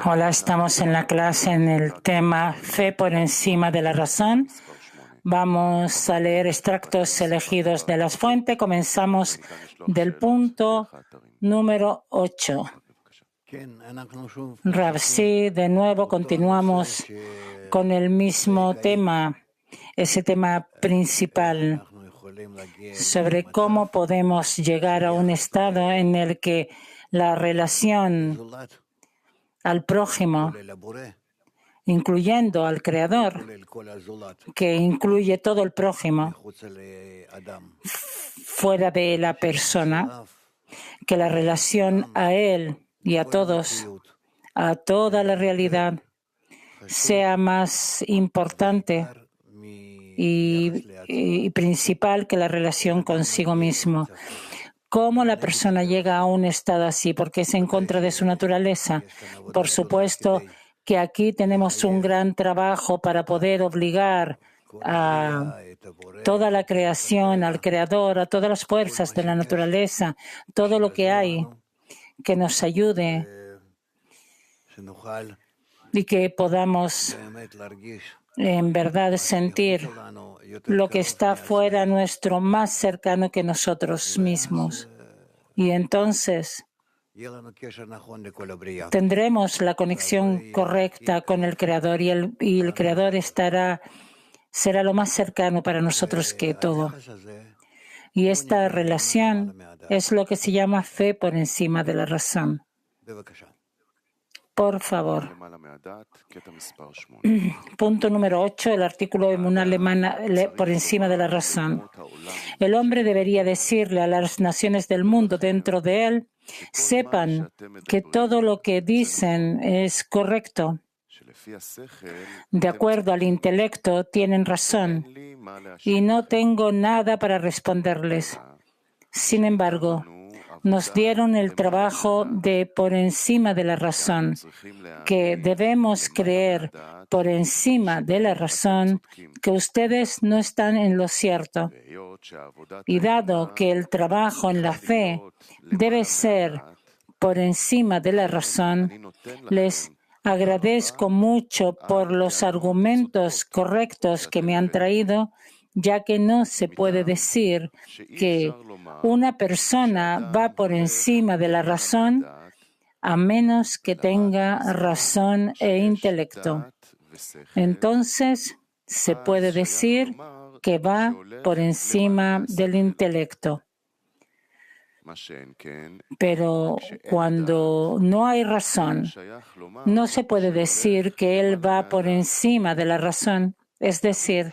Hola, estamos en la clase en el tema Fe por encima de la razón. Vamos a leer extractos elegidos de las fuentes. Comenzamos del punto número 8. Rav, sí, de nuevo continuamos con el mismo tema, ese tema principal, sobre cómo podemos llegar a un estado en el que la relación al prójimo, incluyendo al Creador, que incluye todo el prójimo, fuera de la persona, que la relación a Él y a todos, a toda la realidad, sea más importante y principal que la relación consigo mismo. ¿Cómo la persona llega a un estado así? Porque es en contra de su naturaleza. Por supuesto que aquí tenemos un gran trabajo para poder obligar a toda la creación, al Creador, a todas las fuerzas de la naturaleza, todo lo que hay, que nos ayude y que podamos en verdad sentir lo que está fuera nuestro, más cercano que nosotros mismos. Y entonces tendremos la conexión correcta con el Creador y el Creador será lo más cercano para nosotros que todo. Y esta relación es lo que se llama fe por encima de la razón. Por favor. Punto número 8, el artículo de Emuná alemana por encima de la razón. El hombre debería decirle a las naciones del mundo dentro de él, sepan que todo lo que dicen es correcto. De acuerdo al intelecto, tienen razón y no tengo nada para responderles. Sin embargo, nos dieron el trabajo de por encima de la razón, que debemos creer por encima de la razón que ustedes no están en lo cierto. Y dado que el trabajo en la fe debe ser por encima de la razón, les agradezco mucho por los argumentos correctos que me han traído, ya que no se puede decir que una persona va por encima de la razón a menos que tenga razón e intelecto. Entonces se puede decir que va por encima del intelecto. Pero cuando no hay razón, no se puede decir que él va por encima de la razón. Es decir,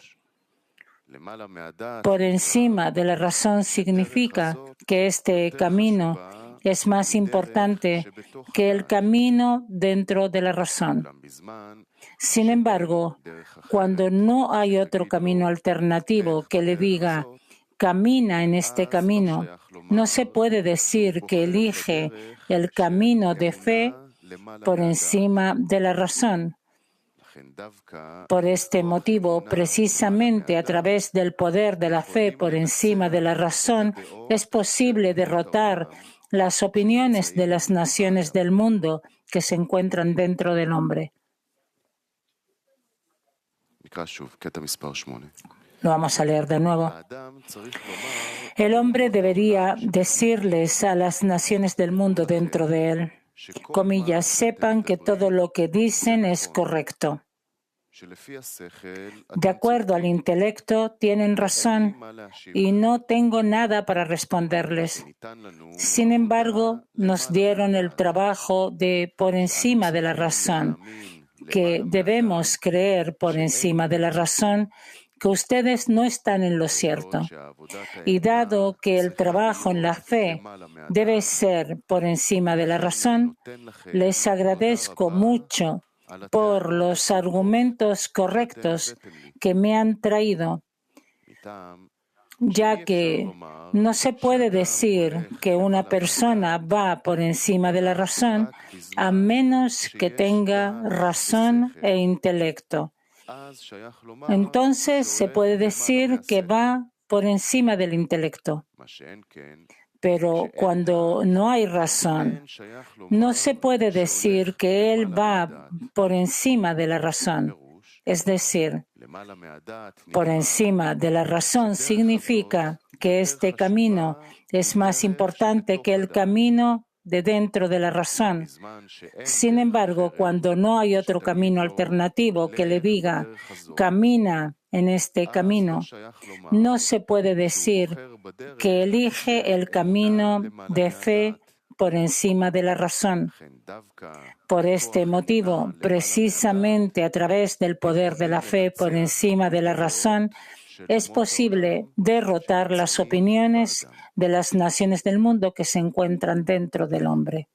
por encima de la razón significa que este camino es más importante que el camino dentro de la razón. Sin embargo, cuando no hay otro camino alternativo que le diga, camina en este camino, no se puede decir que elige el camino de fe por encima de la razón. Por este motivo, precisamente a través del poder de la fe por encima de la razón, es posible derrotar las opiniones de las naciones del mundo que se encuentran dentro del hombre. Lo vamos a leer de nuevo. El hombre debería decirles a las naciones del mundo dentro de él, comillas, sepan que todo lo que dicen es correcto. De acuerdo al intelecto, tienen razón y no tengo nada para responderles. Sin embargo, nos dieron el trabajo de por encima de la razón, que debemos creer por encima de la razón que ustedes no están en lo cierto. Y dado que el trabajo en la fe debe ser por encima de la razón, les agradezco mucho por los argumentos correctos que me han traído, ya que no se puede decir que una persona va por encima de la razón a menos que tenga razón e intelecto. Entonces se puede decir que va por encima del intelecto. Pero cuando no hay razón, no se puede decir que él va por encima de la razón. Es decir, por encima de la razón significa que este camino es más importante que el camino de dentro de la razón. Sin embargo, cuando no hay otro camino alternativo que le diga, camina en este camino, no se puede decir que elige el camino de fe por encima de la razón. Por este motivo, precisamente a través del poder de la fe por encima de la razón, es posible derrotar las opiniones de las naciones del mundo que se encuentran dentro del hombre.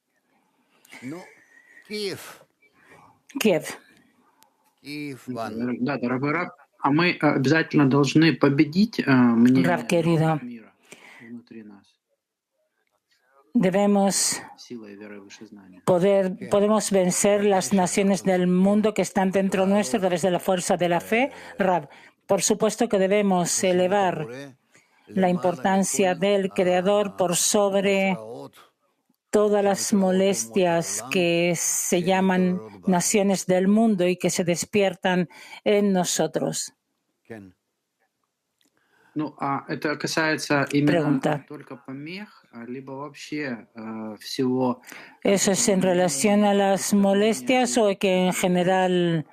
Kiev. Да, дорогой Рав, а мы обязательно должны победить мнение Rav querido, мира внутри нас debemos силой веры в вышезнание. podemos vencer las naciones del mundo que están dentro nuestro a través de la fuerza de la fe. Rav, por supuesto que debemos elevar la importancia del Creador por sobre todas las molestias que se llaman naciones del mundo y que se despiertan en nosotros. Ну, это касается именно Pregunta. только помех, либо вообще всего. ¿Eso es en relación a las molestias o que en general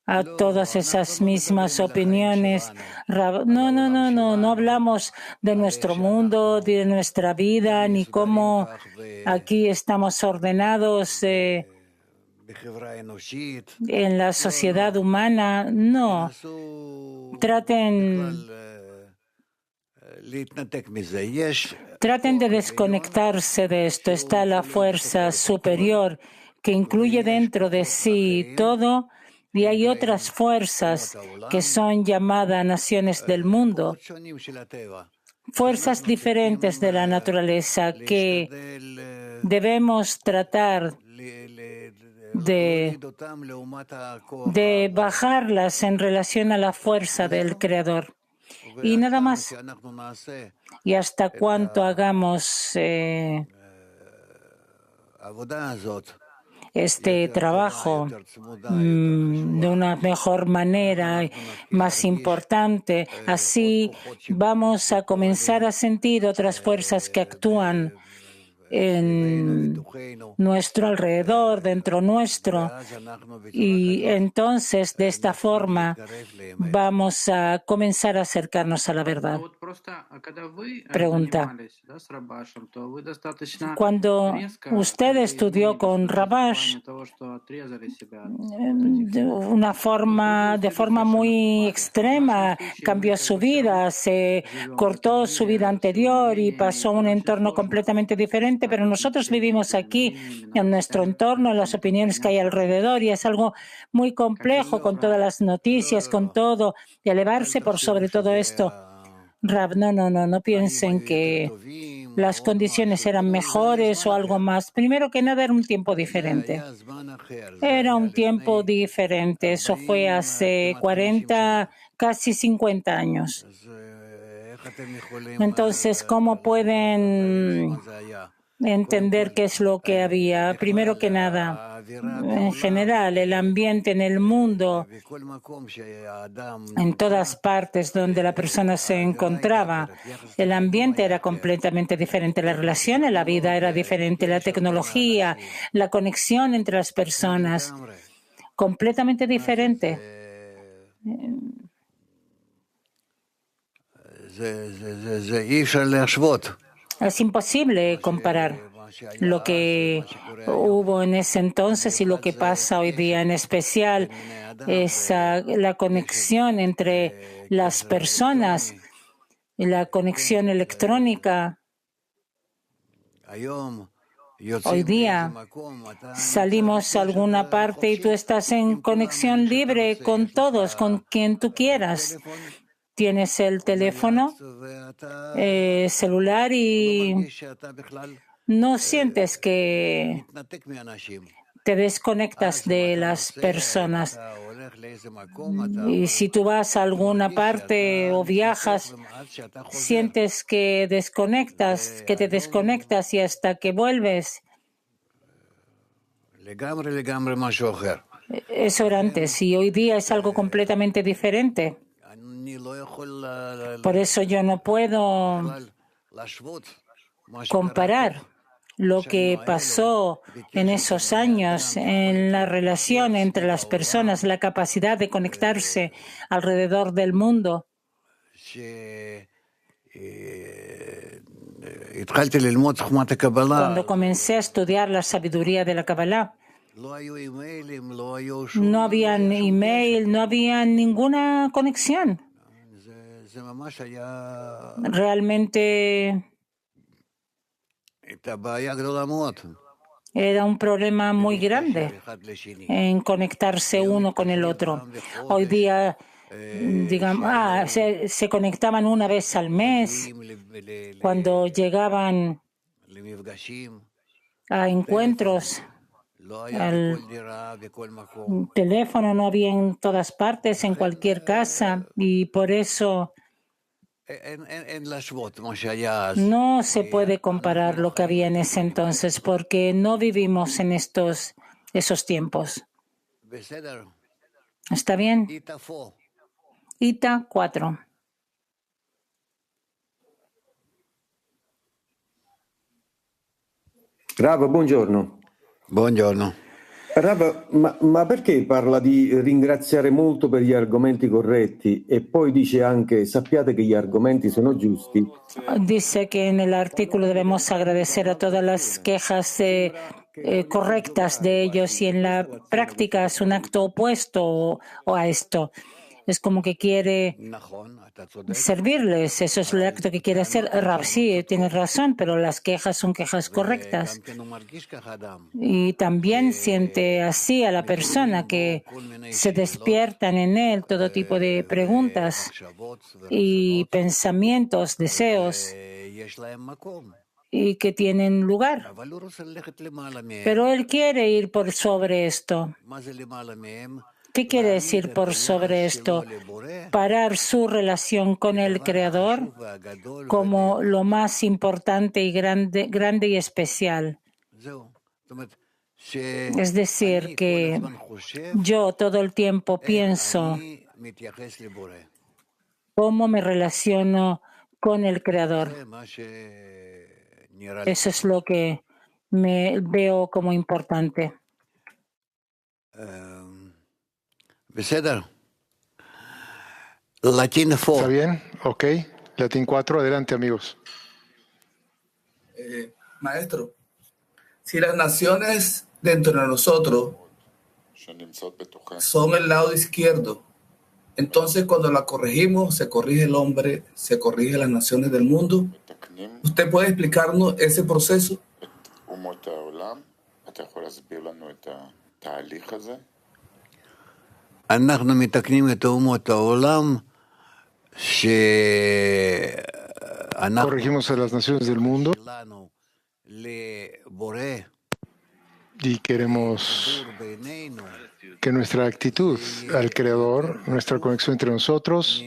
a todas esas mismas opiniones? No hablamos de nuestro mundo, de nuestra vida, ni cómo aquí estamos ordenados en la sociedad humana. No. Traten de desconectarse de esto. Está la fuerza superior que incluye dentro de sí todo, y hay otras fuerzas que son llamadas naciones del mundo, fuerzas diferentes de la naturaleza que debemos tratar de bajarlas en relación a la fuerza del Creador. Y nada más. Y hasta cuánto hagamos este trabajo de una mejor manera, más importante, así vamos a comenzar a sentir otras fuerzas que actúan en nuestro alrededor, dentro nuestro, y entonces de esta forma vamos a comenzar a acercarnos a la verdad. Pregunta. Cuando usted estudió con Rabash de forma muy extrema, cambió su vida, se cortó su vida anterior y pasó a un entorno completamente diferente, pero nosotros vivimos aquí en nuestro entorno, en las opiniones que hay alrededor, y es algo muy complejo con todas las noticias, con todo, y elevarse por sobre todo esto. Rav, no piensen que las condiciones eran mejores o algo más. Primero que nada, era un tiempo diferente. Era un tiempo diferente. Eso fue hace 40, casi 50 años. Entonces, ¿cómo pueden entender qué es lo que había? Primero que nada, en general, el ambiente en el mundo, en todas partes donde la persona se encontraba, el ambiente era completamente diferente, la relación en la vida era diferente, la tecnología, la conexión entre las personas, completamente diferente. Es imposible comparar lo que hubo en ese entonces y lo que pasa hoy día. En especial, la conexión entre las personas y la conexión electrónica. Hoy día salimos a alguna parte y tú estás en conexión libre con todos, con quien tú quieras. Tienes el teléfono celular y no sientes que te desconectas de las personas. Y si tú vas a alguna parte o viajas, sientes que te desconectas y hasta que vuelves. Eso era antes y hoy día es algo completamente diferente. Por eso yo no puedo comparar lo que pasó en esos años en la relación entre las personas, la capacidad de conectarse alrededor del mundo. Cuando comencé a estudiar la sabiduría de la Kabbalah, no había email, no había ninguna conexión. Realmente era un problema muy grande en conectarse uno con el otro. Hoy día, digamos, se conectaban una vez al mes cuando llegaban a encuentros. El teléfono no había en todas partes, en cualquier casa, y por eso no se puede comparar lo que había en ese entonces, porque no vivimos en esos tiempos. ¿Está bien? Ita 4. Rav, buongiorno. Buongiorno. Rav, ma perché parla di ringraziare molto per gli argomenti corretti e poi dice anche sappiate che gli argomenti sono giusti? Dice que en el artículo debemos agradecer a todas las quejas correctas de ellos y en la práctica es un acto opuesto a esto. Es como que quiere servirles, eso es el acto que quiere hacer. Rav, sí, tienes razón, pero las quejas son quejas correctas. Y también siente así a la persona que se despiertan en él todo tipo de preguntas y pensamientos, deseos, y que tienen lugar. Pero él quiere ir por sobre esto. ¿Qué quiere decir por sobre esto? Parar su relación con el Creador como lo más importante y grande y especial. Es decir, que yo todo el tiempo pienso cómo me relaciono con el Creador. Eso es lo que me veo como importante. Latín 4. ¿Está bien? Ok. Latín 4. Adelante, amigos. Maestro, si las naciones dentro de nosotros son el lado izquierdo, entonces cuando la corregimos, se corrige el hombre, se corrige las naciones del mundo. ¿Usted puede explicarnos ese proceso? אנחנו מתקנים את אומות העולם Corregimos a las naciones del mundo y queremos que nuestra actitud al Creador, nuestra conexión entre nosotros,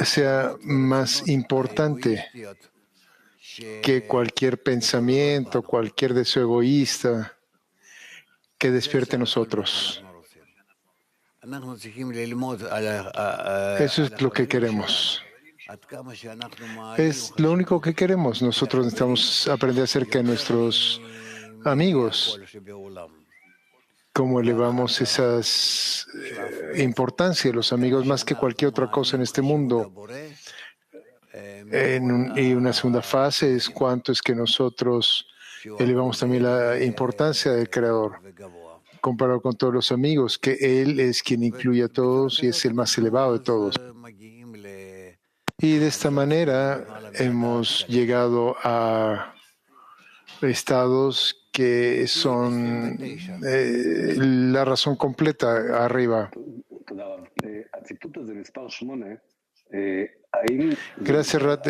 sea más importante que cualquier pensamiento, cualquier deseo egoísta que despierte en nosotros. Eso es lo que queremos. Es lo único que queremos. Nosotros necesitamos aprender acerca de nuestros amigos, cómo elevamos esas importancia de los amigos más que cualquier otra cosa en este mundo. Y una segunda fase es cuánto es que nosotros elevamos también la importancia del Creador, comparado con todos los amigos, que Él es quien incluye a todos y es el más elevado de todos. Y de esta manera hemos llegado a estados que son la razón completa arriba. Gracias, Rab.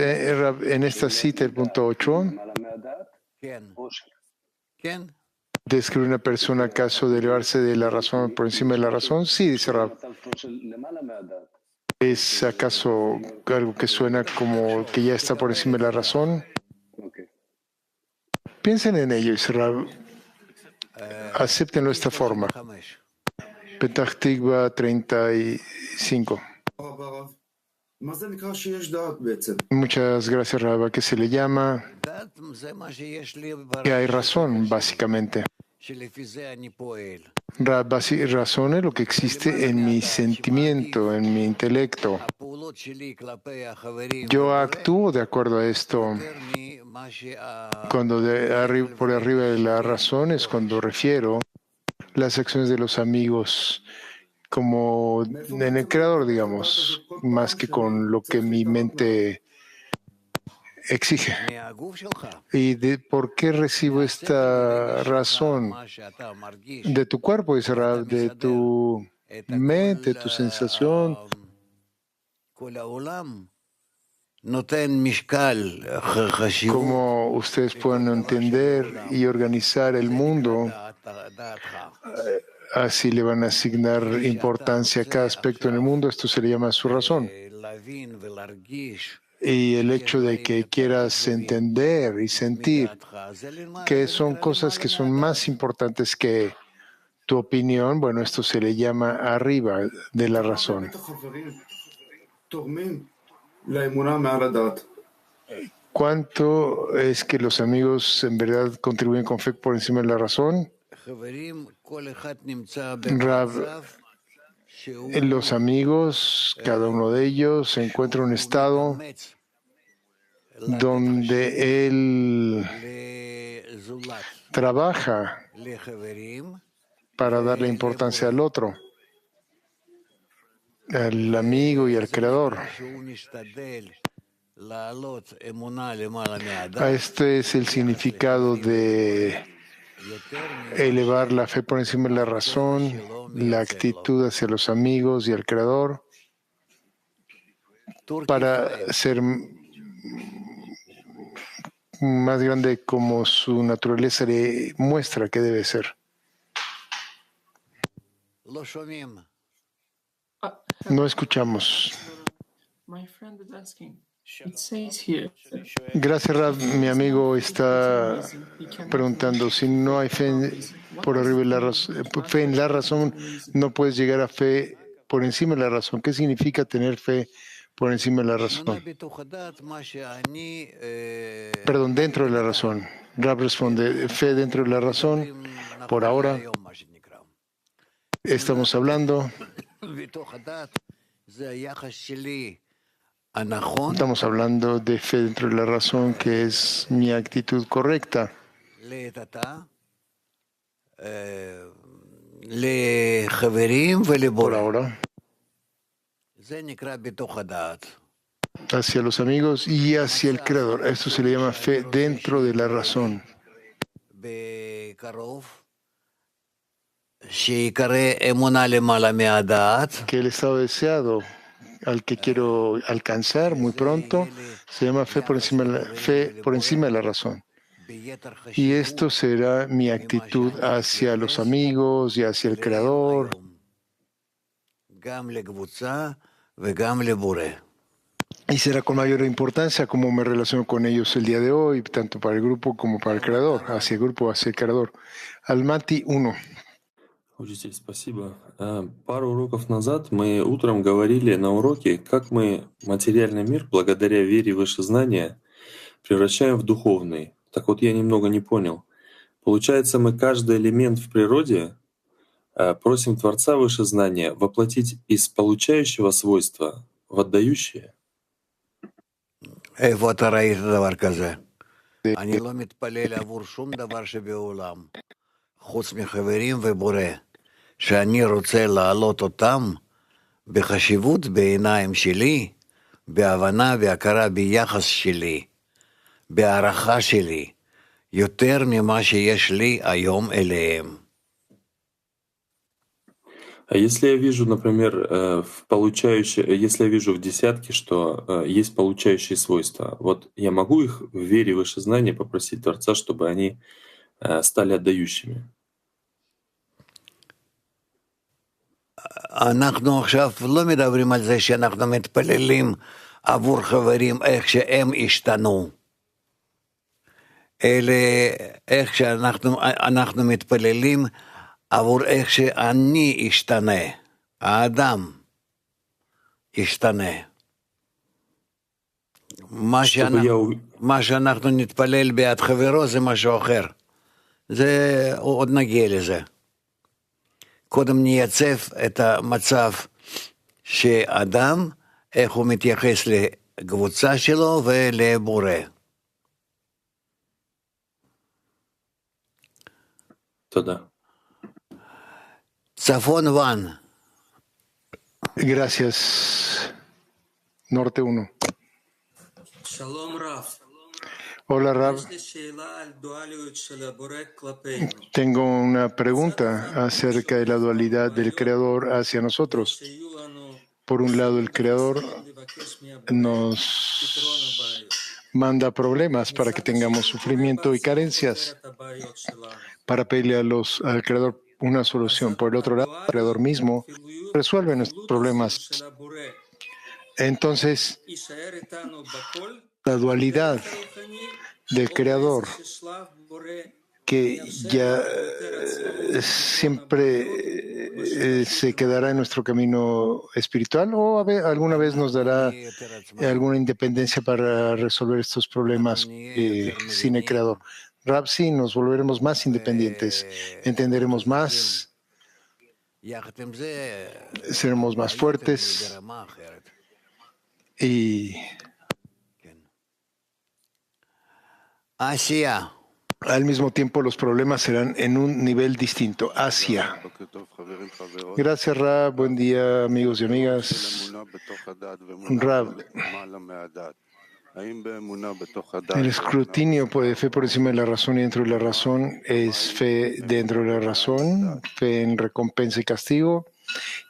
En esta cita, el punto 8. describe una persona acaso de elevarse de la razón por encima de la razón? Sí, dice Rab. ¿Es acaso algo que suena como que ya está por encima de la razón? Piensen en ello, dice Rab. Acéptenlo de esta forma. Petach Tikva 35. Muchas gracias, Rab. ¿A qué se le llama? Que hay razón, básicamente. Razón es lo que existe en mi sentimiento, en mi intelecto. Yo actúo de acuerdo a esto. Cuando por arriba de la razón es cuando refiero las acciones de los amigos como en el creador, digamos, más que con lo que mi mente exige. ¿Y por qué recibo esta razón? De tu cuerpo, dice Rab, de tu mente, tu sensación. Como ustedes pueden entender y organizar el mundo, así le van a asignar importancia a cada aspecto en el mundo. Esto se le llama su razón. Y el hecho de que quieras entender y sentir que son cosas que son más importantes que tu opinión, bueno, esto se le llama arriba de la razón. ¿Cuánto es que los amigos en verdad contribuyen con fe por encima de la razón? Los amigos, cada uno de ellos, se encuentra en un estado donde él trabaja para darle importancia al otro, al amigo y al creador. Este es el significado de elevar la fe por encima de la razón, la actitud hacia los amigos y el creador, para ser más grande como su naturaleza le muestra que debe ser. No escuchamos. Gracias, Rab. Mi amigo está preguntando, si no hay fe por arriba de la razón, fe en la razón, no puedes llegar a fe por encima de la razón. ¿Qué significa tener fe por encima de la razón? Perdón, dentro de la razón. Rab responde, fe dentro de la razón. Por ahora estamos hablando. Estamos hablando de fe dentro de la razón, que es mi actitud correcta. Por ahora. Hacia los amigos y hacia el creador. Esto se le llama fe dentro de la razón. Que el estado deseado al que quiero alcanzar muy pronto se llama fe por encima de la razón. Y esto será mi actitud hacia los amigos y hacia el creador. Y será con mayor importancia cómo me relaciono con ellos el día de hoy, tanto para el grupo como para el creador, hacia el grupo, hacia el creador. Almaty 1. Учитель, спасибо. Пару уроков назад мы утром говорили на уроке, как мы материальный мир, благодаря вере в выше знания, превращаем в духовный. Так вот, я немного не понял. Получается, мы каждый элемент в природе просим Творца выше знания воплотить из получающего свойства в отдающее? איפה אתה ראית דבר כזה? אני לא מתפלל עבור שום דבר שבעולם, חוץ מחברים ובורא, שאני רוצה להעלות אותם בחשיבות בעיניים שלי, בהבנה והכרה ביחס שלי, בהערכה שלי, יותר ממה שיש לי היום אליהם. А если я вижу, например, если я вижу в десятке, что есть получающие свойства, вот я могу их в вере выше знания попросить Творца, чтобы они стали отдающими. אנחנו עכשיו לא מדברים על זה שאנחנו מתפללים עבור חברים איך שהם השתנו, אלא איך שאנחנו מתפללים עבור איך שאני אשתנה, האדם ישתנה. מה שאנחנו נתפלל בעד חברו זה משהו אחר. זה עוד נגיע לזה. קודם נייצב את המצב שאדם, איך הוא מתייחס לקבוצה שלו ולבורא. תודה. צפון וואן. Gracias. Norte 1. Shalom Rav. Hola Rav. Tengo una pregunta acerca de la dualidad del Creador hacia nosotros. Por un lado, el Creador nos manda problemas para que tengamos sufrimiento y carencias, para pedirle al Creador una solución. Por el otro lado, el Creador mismo resuelve nuestros problemas. Entonces, la dualidad del Creador, que ya siempre se quedará en nuestro camino espiritual, o alguna vez nos dará alguna independencia para resolver estos problemas sin el Creador. Rab, sí, nos volveremos más independientes, entenderemos más, seremos más fuertes y Asia. Al mismo tiempo los problemas serán en un nivel distinto. Asia. Gracias, Rab. Buen día, amigos y amigas. Rab, el escrutinio de fe por encima de la razón y dentro de la razón es fe dentro de la razón, fe en recompensa y castigo.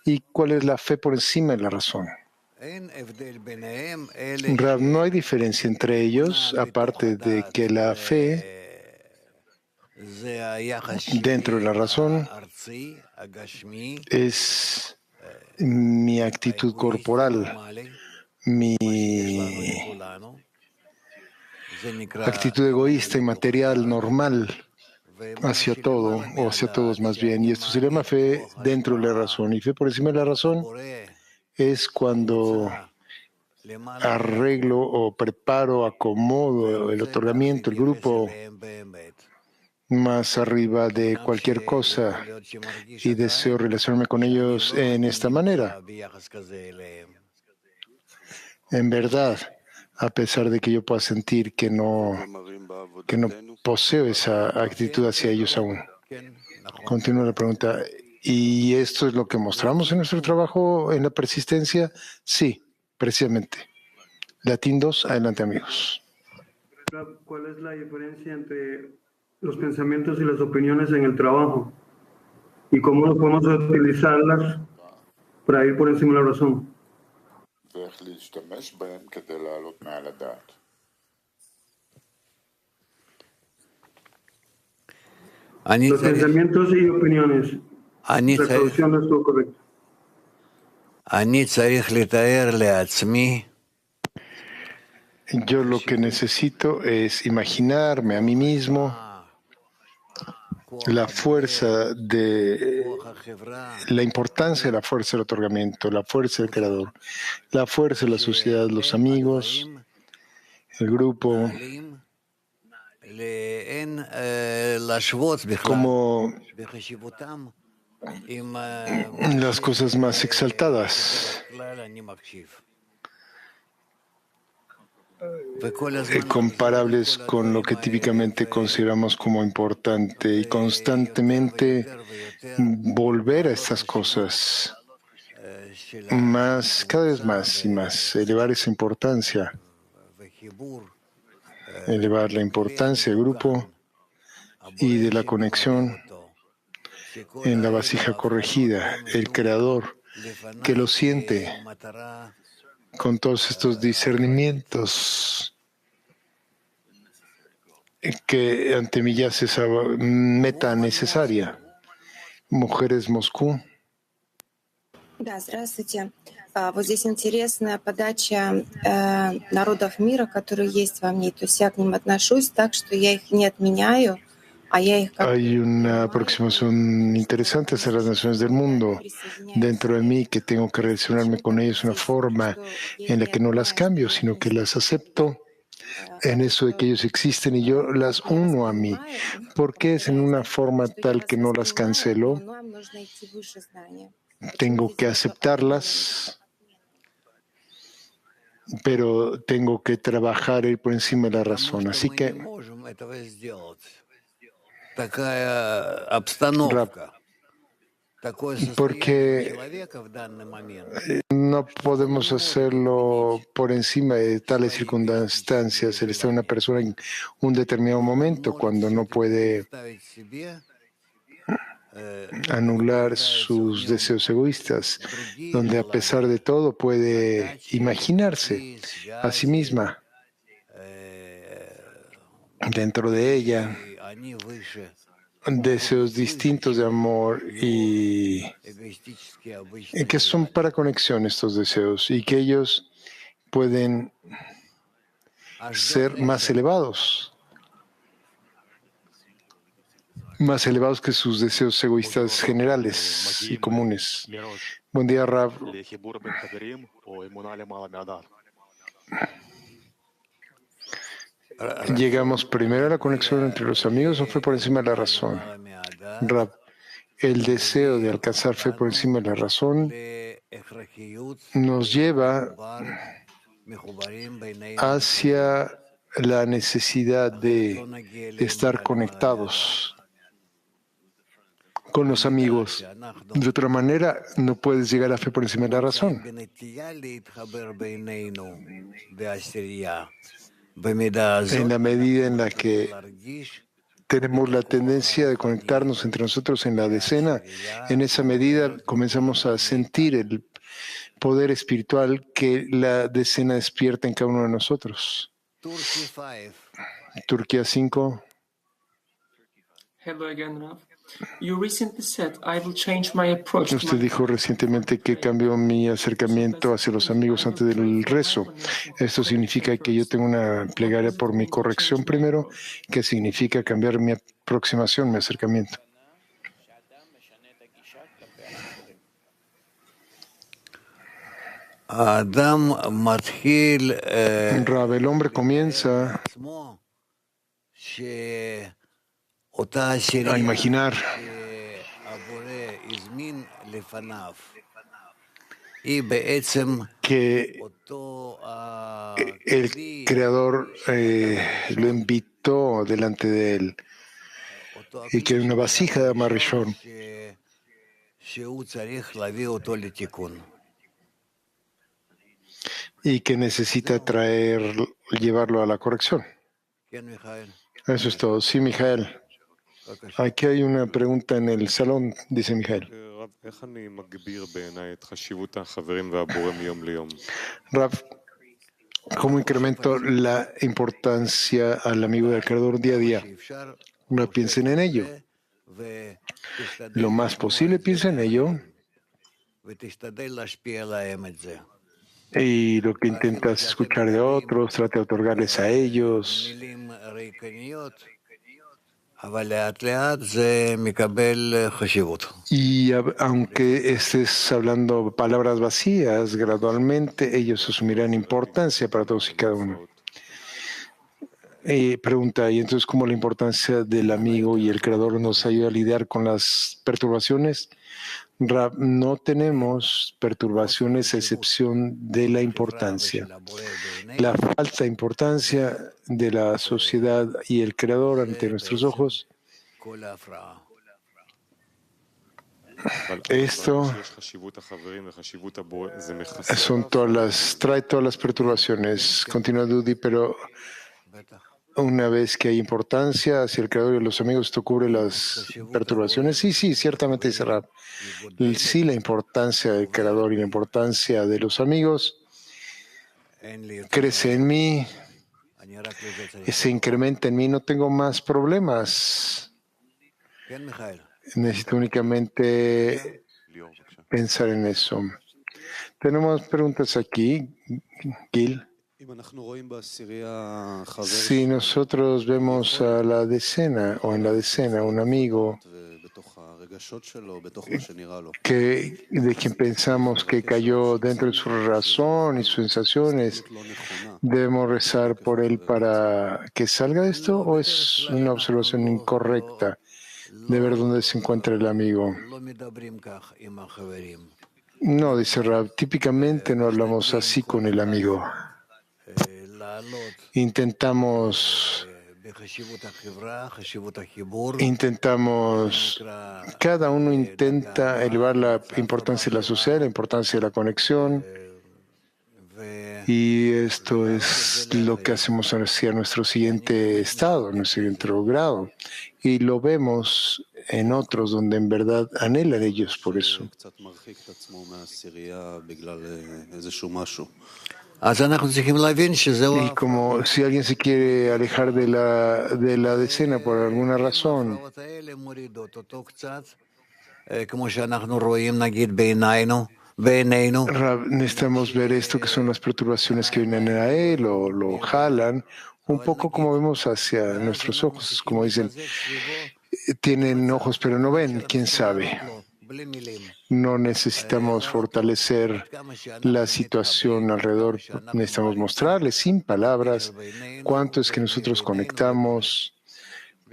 ¿Y cuál es la fe por encima de la razón? Rab, no hay diferencia entre ellos, aparte de que la fe dentro de la razón es mi actitud corporal, mi actitud egoísta y material normal hacia todo, o hacia todos más bien. Y esto se llama fe dentro de la razón. Y fe por encima de la razón es cuando arreglo o preparo, acomodo el otorgamiento, el grupo más arriba de cualquier cosa y deseo relacionarme con ellos en esta manera. En verdad, a pesar de que yo pueda sentir que no poseo esa actitud hacia ellos aún. Continúa la pregunta. ¿Y esto es lo que mostramos en nuestro trabajo en la persistencia? Sí, precisamente. Latín 2, adelante amigos. ¿Cuál es la diferencia entre los pensamientos y las opiniones en el trabajo? ¿Y cómo nos podemos utilizarlas para ir por encima de la razón? Los pensamientos y opiniones. La traducción no estuvo correcta. Yo lo que necesito es imaginarme a mí mismo la fuerza la importancia de la fuerza del otorgamiento, la fuerza del Creador, la fuerza de la sociedad, los amigos, el grupo, como las cosas más exaltadas, comparables con lo que típicamente consideramos como importante, y constantemente volver a estas cosas más, cada vez más y más, elevar esa importancia, elevar la importancia del grupo y de la conexión en la vasija corregida, el Creador que lo siente con todos estos discernimientos que ante mí yace esa meta necesaria. Mujeres Moscú. Да, здравствуйте. Вот здесь интересная подача народов мира, которые есть во мне. То есть я к ним отношусь так, что я их не отменяю, а я их как Hay una aproximación interesante hacia las naciones del mundo dentro de mí, que tengo que relacionarme con ellos de una forma en la que no las cambio, sino que las acepto en eso de que ellos existen y yo las uno a mí. ¿Por qué es en una forma tal que no las cancelo? Tengo que aceptarlas, pero tengo que trabajar ir por encima de la razón. Así que, porque no podemos hacerlo por encima de tales circunstancias. Él está una persona en un determinado momento cuando no puede anular sus deseos egoístas, donde a pesar de todo puede imaginarse a sí misma dentro de ella deseos distintos de amor y que son para conexión estos deseos y que ellos pueden ser más elevados que sus deseos egoístas generales y comunes. Buen día, Rav. ¿Llegamos primero a la conexión entre los amigos o fue por encima de la razón? Rav, el deseo de alcanzar fe por encima de la razón nos lleva hacia la necesidad de estar conectados con los amigos. De otra manera, no puedes llegar a fe por encima de la razón. En la medida en la que tenemos la tendencia de conectarnos entre nosotros en la decena, en esa medida comenzamos a sentir el poder espiritual que la decena despierta en cada uno de nosotros. Turquía 5. Hello again, Rav. You recently said, I will change my approach. Usted dijo recientemente que cambió mi acercamiento hacia los amigos antes del rezo. Esto significa que yo tengo una plegaria por mi corrección primero, que significa cambiar mi aproximación, mi acercamiento. Rav, el hombre comienza a imaginar que el Creador lo invitó delante de él y que hay una vasija de Amarishon y que necesita llevarlo a la corrección. Eso es todo. Sí, Mijael. Aquí hay una pregunta en el salón, dice Mijael. Rav, ¿cómo incremento la importancia al amigo del Creador día a día? No piensen en ello. Lo más posible piensen en ello. Y lo que intentas escuchar de otros, trate de otorgarles a ellos. Y aunque estés hablando palabras vacías, gradualmente ellos asumirán importancia para todos y cada uno. Pregunta, ¿y entonces cómo la importancia del amigo y el Creador nos ayuda a lidiar con las perturbaciones? No tenemos perturbaciones a excepción de la importancia. La falta de importancia de la sociedad y el Creador ante nuestros ojos. Esto trae todas las perturbaciones. Continúa Dudi, pero una vez que hay importancia hacia el Creador y los amigos, esto cubre las perturbaciones. Sí, ciertamente dice Rav. Sí, la importancia del Creador y la importancia de los amigos crece en mí se incrementa en mí, no tengo más problemas. Necesito únicamente pensar en eso. Tenemos preguntas aquí, Gil. Si nosotros vemos a la decena o en la decena un amigo de quien pensamos que cayó dentro de su razón y sus sensaciones, ¿debemos rezar por él para que salga de esto o es una observación incorrecta de ver dónde se encuentra el amigo? No, dice Rab, típicamente no hablamos así con el amigo. Cada uno intenta elevar la importancia de la sociedad, la importancia de la conexión, y esto es lo que hacemos hacia nuestro siguiente estado, nuestro siguiente grado, y lo vemos en otros donde en verdad anhelan ellos por eso. Y como si alguien se quiere alejar de la decena por alguna razón, necesitamos ver esto que son las perturbaciones que vienen a él o lo jalan, un poco como vemos hacia nuestros ojos. Es como dicen, tienen ojos pero no ven, quién sabe. No necesitamos fortalecer la situación alrededor, necesitamos mostrarles sin palabras cuánto es que nosotros conectamos,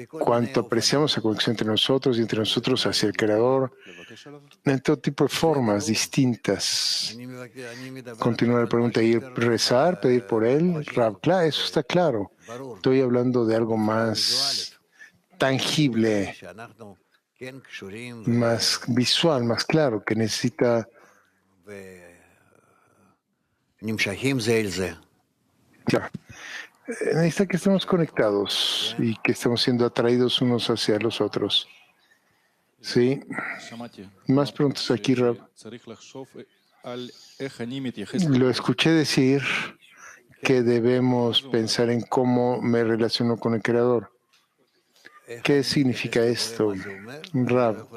cuánto apreciamos la conexión entre nosotros y entre nosotros hacia el Creador, en todo tipo de formas distintas. Continuar la pregunta y rezar, pedir por él. Claro, eso está claro. Estoy hablando de algo más tangible, más visual, más claro, que necesita necesita que estemos conectados y que estemos siendo atraídos unos hacia los otros. Sí. Más preguntas aquí, Rab. Lo escuché decir que debemos pensar en cómo me relaciono con el Creador. ¿Qué significa esto, Rab?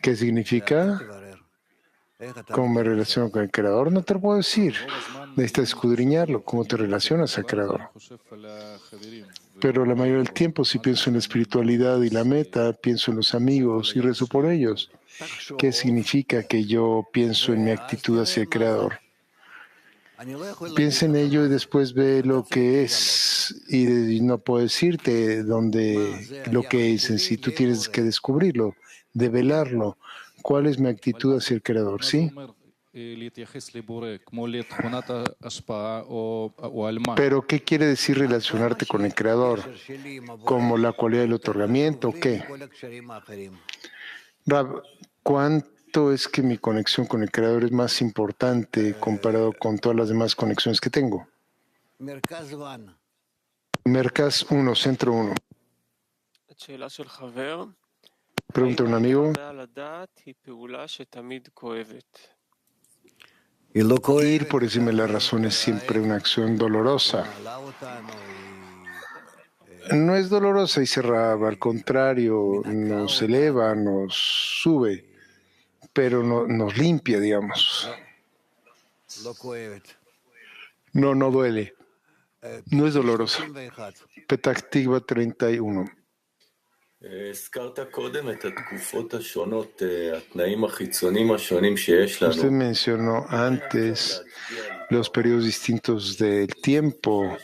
¿Qué significa? ¿Cómo me relaciono con el Creador? No te lo puedo decir. Necesitas escudriñarlo, cómo te relacionas al Creador. Pero la mayoría del tiempo, si pienso en la espiritualidad y la meta, pienso en los amigos y rezo por ellos. ¿Qué significa que yo pienso en mi actitud hacia el Creador? Piensa en ello y después ve lo que es. Y no puedo decirte lo que es en sí. Tú tienes que descubrirlo, develarlo. ¿Cuál es mi actitud hacia el Creador? ¿Sí? Pero, ¿qué quiere decir relacionarte con el Creador? ¿Como la cualidad del otorgamiento o qué? Rab, ¿cuánto es que mi conexión con el Creador es más importante comparado con todas las demás conexiones que tengo? Merkaz 1, Centro 1. Pregunta un amigo. Ir por encima de la razón es siempre una acción dolorosa. No es dolorosa, dice Rab, al contrario, nos eleva, nos sube, pero nos limpia, digamos. No duele. No es dolorosa. Petach Tikva 31. Usted mencionó antes los periodos distintos del tiempo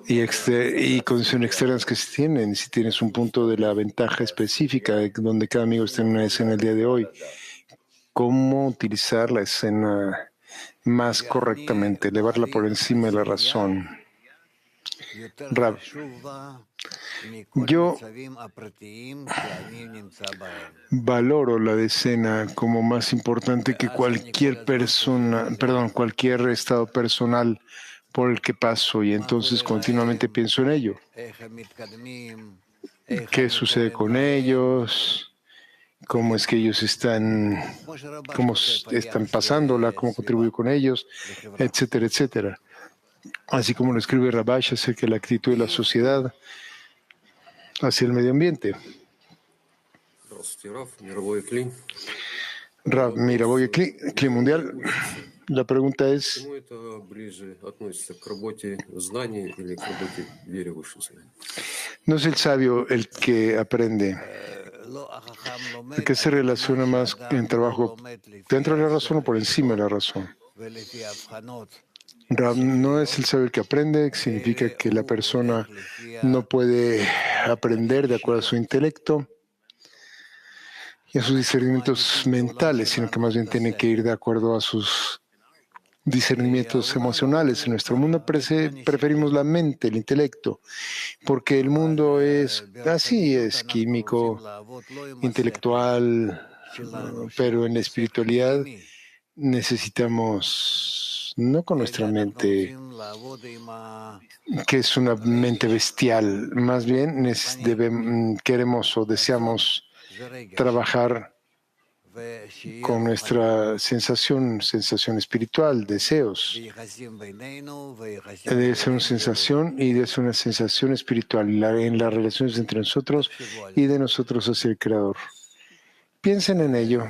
y condiciones externas que se tienen. Si tienes un punto de la ventaja específica de donde cada amigo está en una escena el día de hoy, ¿cómo utilizar la escena más correctamente, elevarla por encima de la razón? Rab, yo valoro la decena como más importante que cualquier estado personal por el que paso, y entonces continuamente pienso en ello. ¿Qué sucede con ellos? ¿Cómo es que ellos están pasándola? ¿Cómo contribuyo con ellos? Etcétera, etcétera. así como lo escribe Rabash acerca de la actitud de la sociedad hacia el medio ambiente. Rav, Miraboy Kli Mundial. La pregunta es, ¿no es el sabio el que aprende? ¿A qué se relaciona más en trabajo dentro de la razón o por encima de la razón? Rav, no es el sabio el que aprende, significa que la persona no puede aprender de acuerdo a su intelecto y a sus discernimientos mentales, sino que más bien tiene que ir de acuerdo a sus discernimientos emocionales. En nuestro mundo preferimos la mente, el intelecto, porque el mundo es así, es químico, intelectual, pero en la espiritualidad necesitamos, no con nuestra mente, que es una mente bestial, más bien queremos o deseamos trabajar con nuestra sensación espiritual, deseos. Debe ser una sensación y debe ser una sensación espiritual en las relaciones entre nosotros y de nosotros hacia el Creador. Piensen en ello.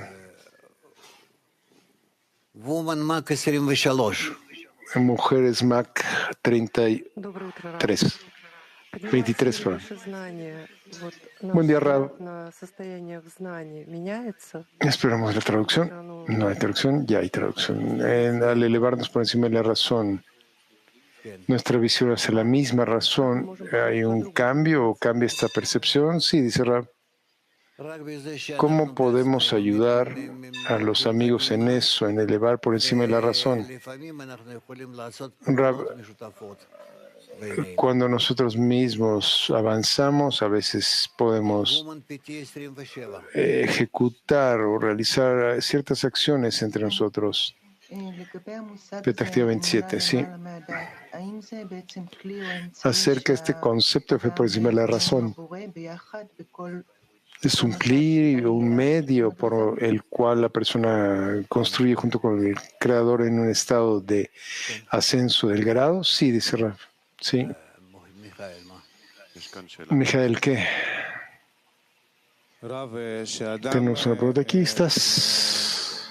Mujeres Mac 23. 23, perdón. Buen día, Rav. Esperamos la traducción. No hay traducción, ya hay traducción. Al elevarnos por encima de la razón, nuestra visión hacia la misma razón, ¿hay un cambio o cambia esta percepción? Sí, dice Rav. ¿Cómo podemos ayudar a los amigos en eso, en elevar por encima de la razón? Rav, cuando nosotros mismos avanzamos, a veces podemos ejecutar o realizar ciertas acciones entre nosotros. Petactiva 27, sí. Acerca de este concepto de fe por encima de la razón. Es un cli, un medio por el cual la persona construye junto con el Creador en un estado de ascenso del grado. Sí, dice Raf. Sí. Mijael, ¿qué? Tenemos una pregunta aquí. ¿Estás?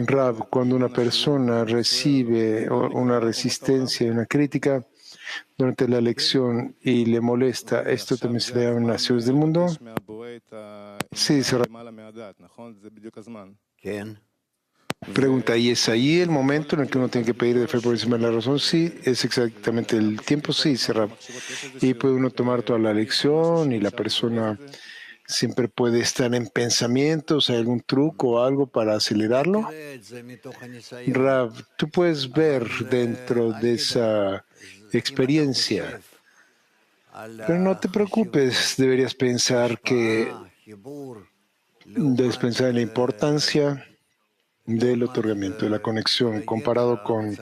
Rav, cuando una persona recibe una resistencia y una crítica durante la lección y le molesta, ¿esto también se le llama naciones del mundo? Sí, dice Rav. Pregunta, ¿y es ahí el momento en el que uno tiene que pedir de fe por encima de la razón? Sí, es exactamente el tiempo, sí, cerrado. Y puede uno tomar toda la lección y la persona siempre puede estar en pensamientos, ¿hay algún truco o algo para acelerarlo? Rav, tú puedes ver dentro de esa experiencia, pero no te preocupes, deberías pensar debes pensar en la importancia del otorgamiento, de la conexión, comparado con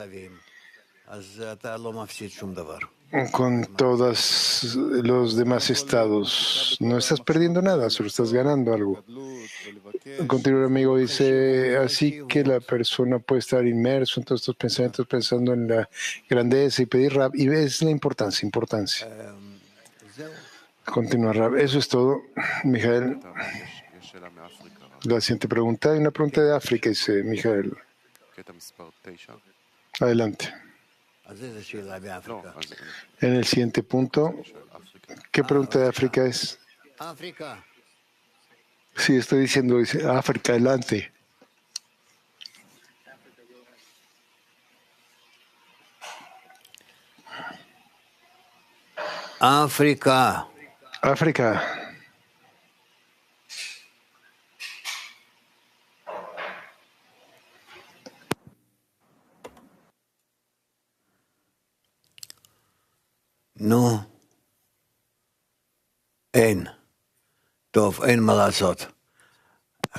todos los demás estados. No estás perdiendo nada, solo estás ganando algo. Continúa el amigo, dice, así que la persona puede estar inmerso en todos estos pensamientos, pensando en la grandeza y pedir Rab, y ves la importancia. Continúa Rab, eso es todo. Mijael. La siguiente pregunta, hay una pregunta de África, dice Mijael. Adelante. En el siguiente punto, ¿qué pregunta de África es? Sí, estoy diciendo, dice África, adelante. África. No.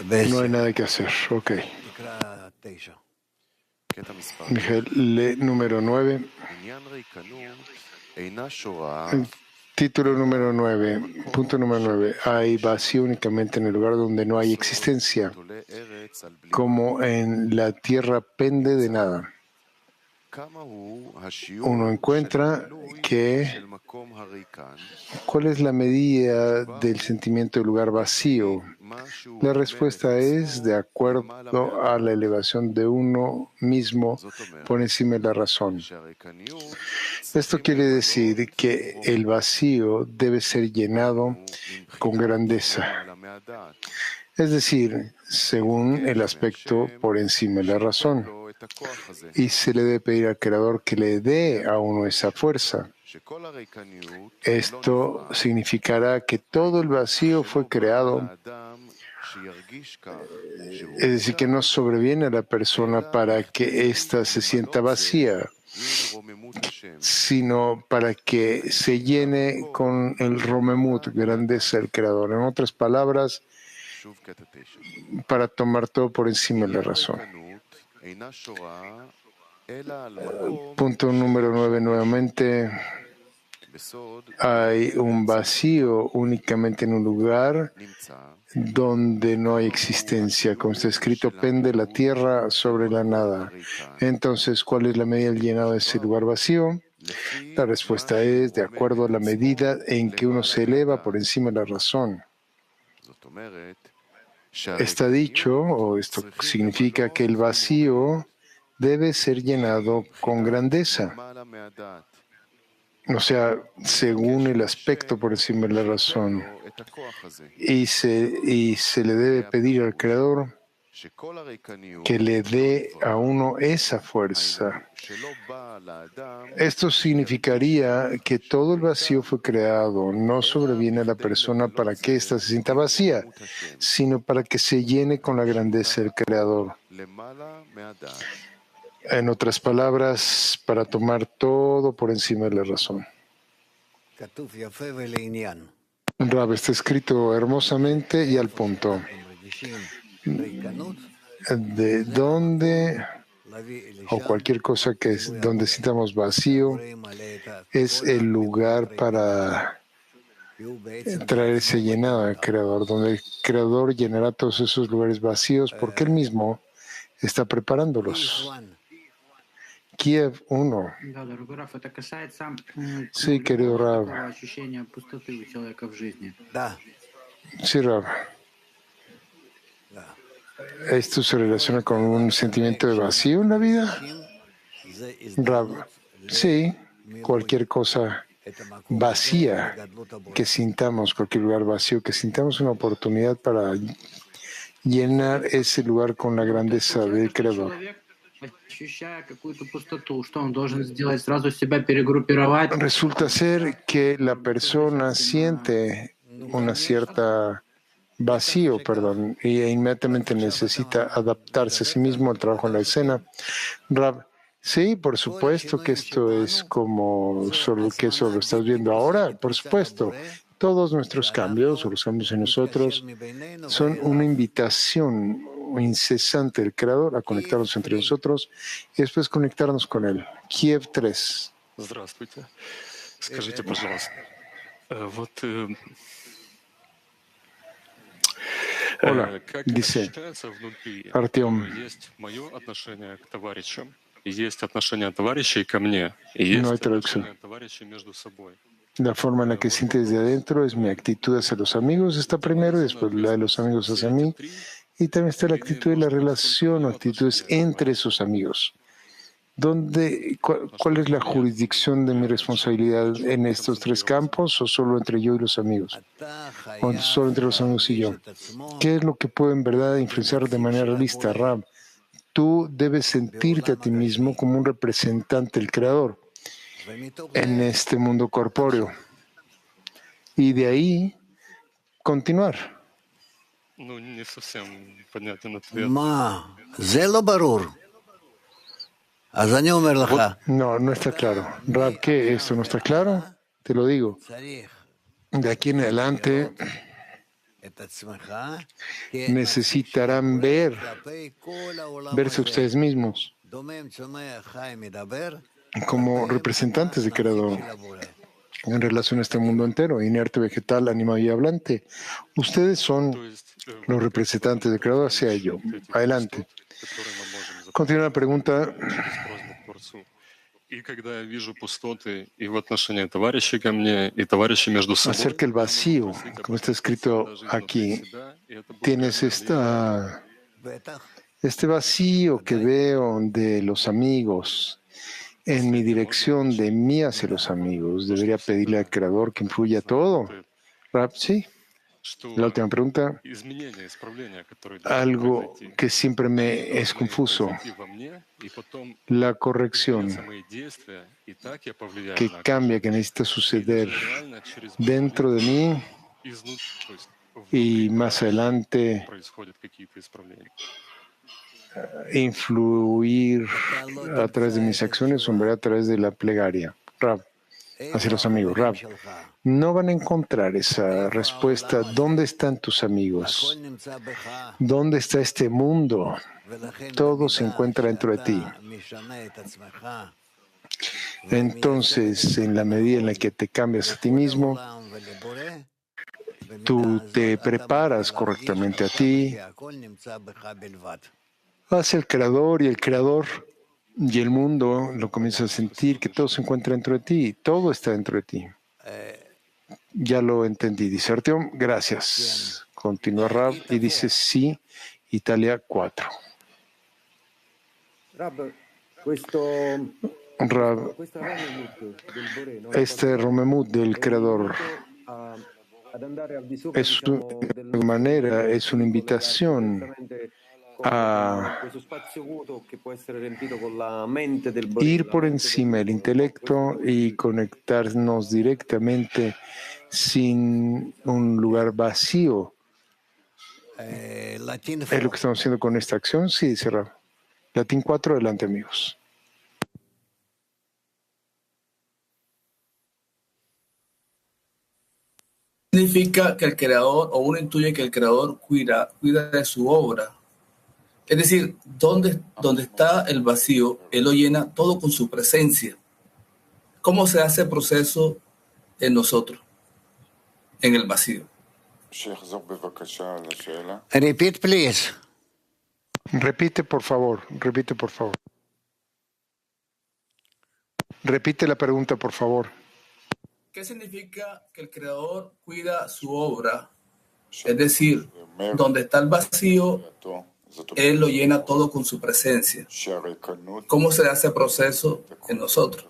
No hay nada que hacer. Ok. Mijael, lee número 9. Título número 9. Punto número 9. Hay vacío únicamente en el lugar donde no hay existencia, como en la tierra pende de nada. uno encuentra que ¿cuál es la medida del sentimiento del lugar vacío? La respuesta es de acuerdo a la elevación de uno mismo por encima de la razón. Esto quiere decir que el vacío debe ser llenado con grandeza, es decir, según el aspecto por encima de la razón. Y se le debe pedir al Creador que le dé a uno esa fuerza. Esto significará que todo el vacío fue creado, es decir, que no sobreviene a la persona para que ésta se sienta vacía, sino para que se llene con el Romemut, grandeza del Creador. En otras palabras, para tomar todo por encima de la razón. Punto número 9 nuevamente. Hay un vacío únicamente en un lugar donde no hay existencia. Como está escrito, pende la tierra sobre la nada. Entonces, ¿cuál es la medida del llenado de ese lugar vacío? La respuesta es de acuerdo a la medida en que uno se eleva por encima de la razón. Está dicho, o esto significa que el vacío debe ser llenado con grandeza. O sea, según el aspecto por encima de la razón. Y se le debe pedir al Creador que le dé a uno esa fuerza. Esto significaría que todo el vacío fue creado, no sobreviene a la persona para que ésta se sienta vacía, sino para que se llene con la grandeza del Creador. En otras palabras, para tomar todo por encima de la razón. Rab, está escrito hermosamente y al punto. De dónde o cualquier cosa donde sintamos vacío es el lugar para traer ese llenado al Creador, donde el Creador llenará todos esos lugares vacíos porque Él mismo está preparándolos. Kiev 1. Sí, querido Rab. Sí, Rab. ¿Esto se relaciona con un sentimiento de vacío en la vida? Rab, sí, cualquier cosa vacía que sintamos, cualquier lugar vacío, que sintamos una oportunidad para llenar ese lugar con la grandeza del Creador. Resulta ser que la persona siente una cierta vacío, y inmediatamente necesita adaptarse a sí mismo al trabajo en la escena. Rab, sí, por supuesto que esto es como que eso lo estás viendo ahora, por supuesto. Todos nuestros cambios, o los cambios en nosotros, son una invitación incesante del Creador a conectarnos entre nosotros y después conectarnos con Él. Kiev 3. Здравствуйте. Скажите, пожалуйста, Hola, dice Artyom. No hay traducción. La forma en la que siente desde adentro es mi actitud hacia los amigos, está primero, y después la de los amigos hacia mí. Y también está la actitud de la relación o actitudes entre esos amigos. ¿Cuál es la jurisdicción de mi responsabilidad en estos tres campos, o solo entre yo y los amigos? ¿O solo entre los amigos y yo? ¿Qué es lo que puede en verdad influenciar de manera realista, Rab? Tú debes sentirte a ti mismo como un representante del Creador en este mundo corpóreo. Y de ahí continuar. Ну, не совсем понятен ответ. No, no está claro. Rab, ¿qué? ¿Esto no está claro? Te lo digo. De aquí en adelante necesitarán verse ustedes mismos como representantes del Creador en relación a este mundo entero, inerte, vegetal, animal y hablante. Ustedes son los representantes del Creador hacia ello. Adelante. Continúa la pregunta. И когда я вижу пустоты и в отношении товарищей ко мне, и товарищей между собой, acerca del vacío, como está escrito aquí, tienes este vacío que veo de los amigos en mi dirección, de mí hacia los amigos. Debería pedirle al Creador que influya todo. Rab, sí. La última pregunta. Algo que siempre me es confuso. La corrección que cambia, que necesita suceder dentro de mí y más adelante influir a través de mis acciones o en verdad a través de la plegaria. Rab, hacia los amigos. Rab, no van a encontrar esa respuesta. ¿Dónde están tus amigos? ¿Dónde está este mundo? Todo se encuentra dentro de ti. Entonces, en la medida en la que te cambias a ti mismo, tú te preparas correctamente a ti hacia el Creador, y el Creador y el mundo lo comienzas a sentir que todo se encuentra dentro de ti, todo está dentro de ti. Ya lo entendí, dice Artyom. Gracias. Continúa Rab y dice sí, Italia 4. Rab, este Romemut del Creador es una manera, es una invitación a ir por encima del intelecto y conectarnos directamente sin un lugar vacío. ¿Es lo que estamos haciendo con esta acción? Sí, dice Rab. Latín 4, adelante, amigos. Significa que el Creador, o uno intuye que el Creador cuida de su obra. Es decir, donde está el vacío, Él lo llena todo con su presencia. ¿Cómo se hace el proceso en nosotros, en el vacío? Repeat, please. Repite, por favor. Repite, por favor. Repite la pregunta, por favor. ¿Qué significa que el Creador cuida su obra? Es decir, donde está el vacío, Él lo llena todo con su presencia. ¿Cómo se hace el proceso en nosotros?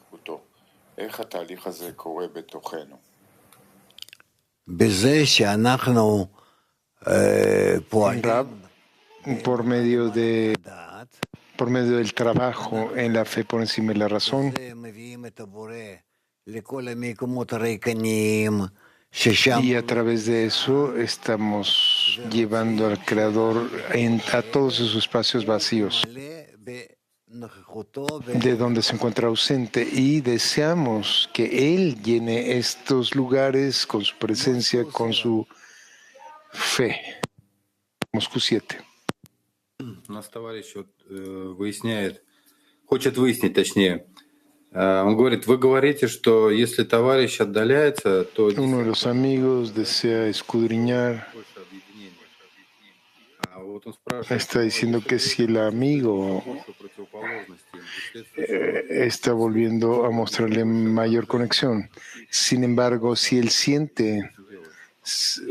Rab, por medio del trabajo en la fe por encima de la razón, y a través de eso estamos llevando al Creador a todos esos espacios vacíos de donde se encuentra ausente, y deseamos que Él llene estos lugares con su presencia, con su fe. Moscú 7. Нас товарищ хочет выяснить, точнее. Он говорит, вы говорите, что если товарищ отдаляется, то... Uno de los amigos desea escudriñar. Está diciendo que si el amigo está volviendo a mostrarle mayor conexión, sin embargo, si él siente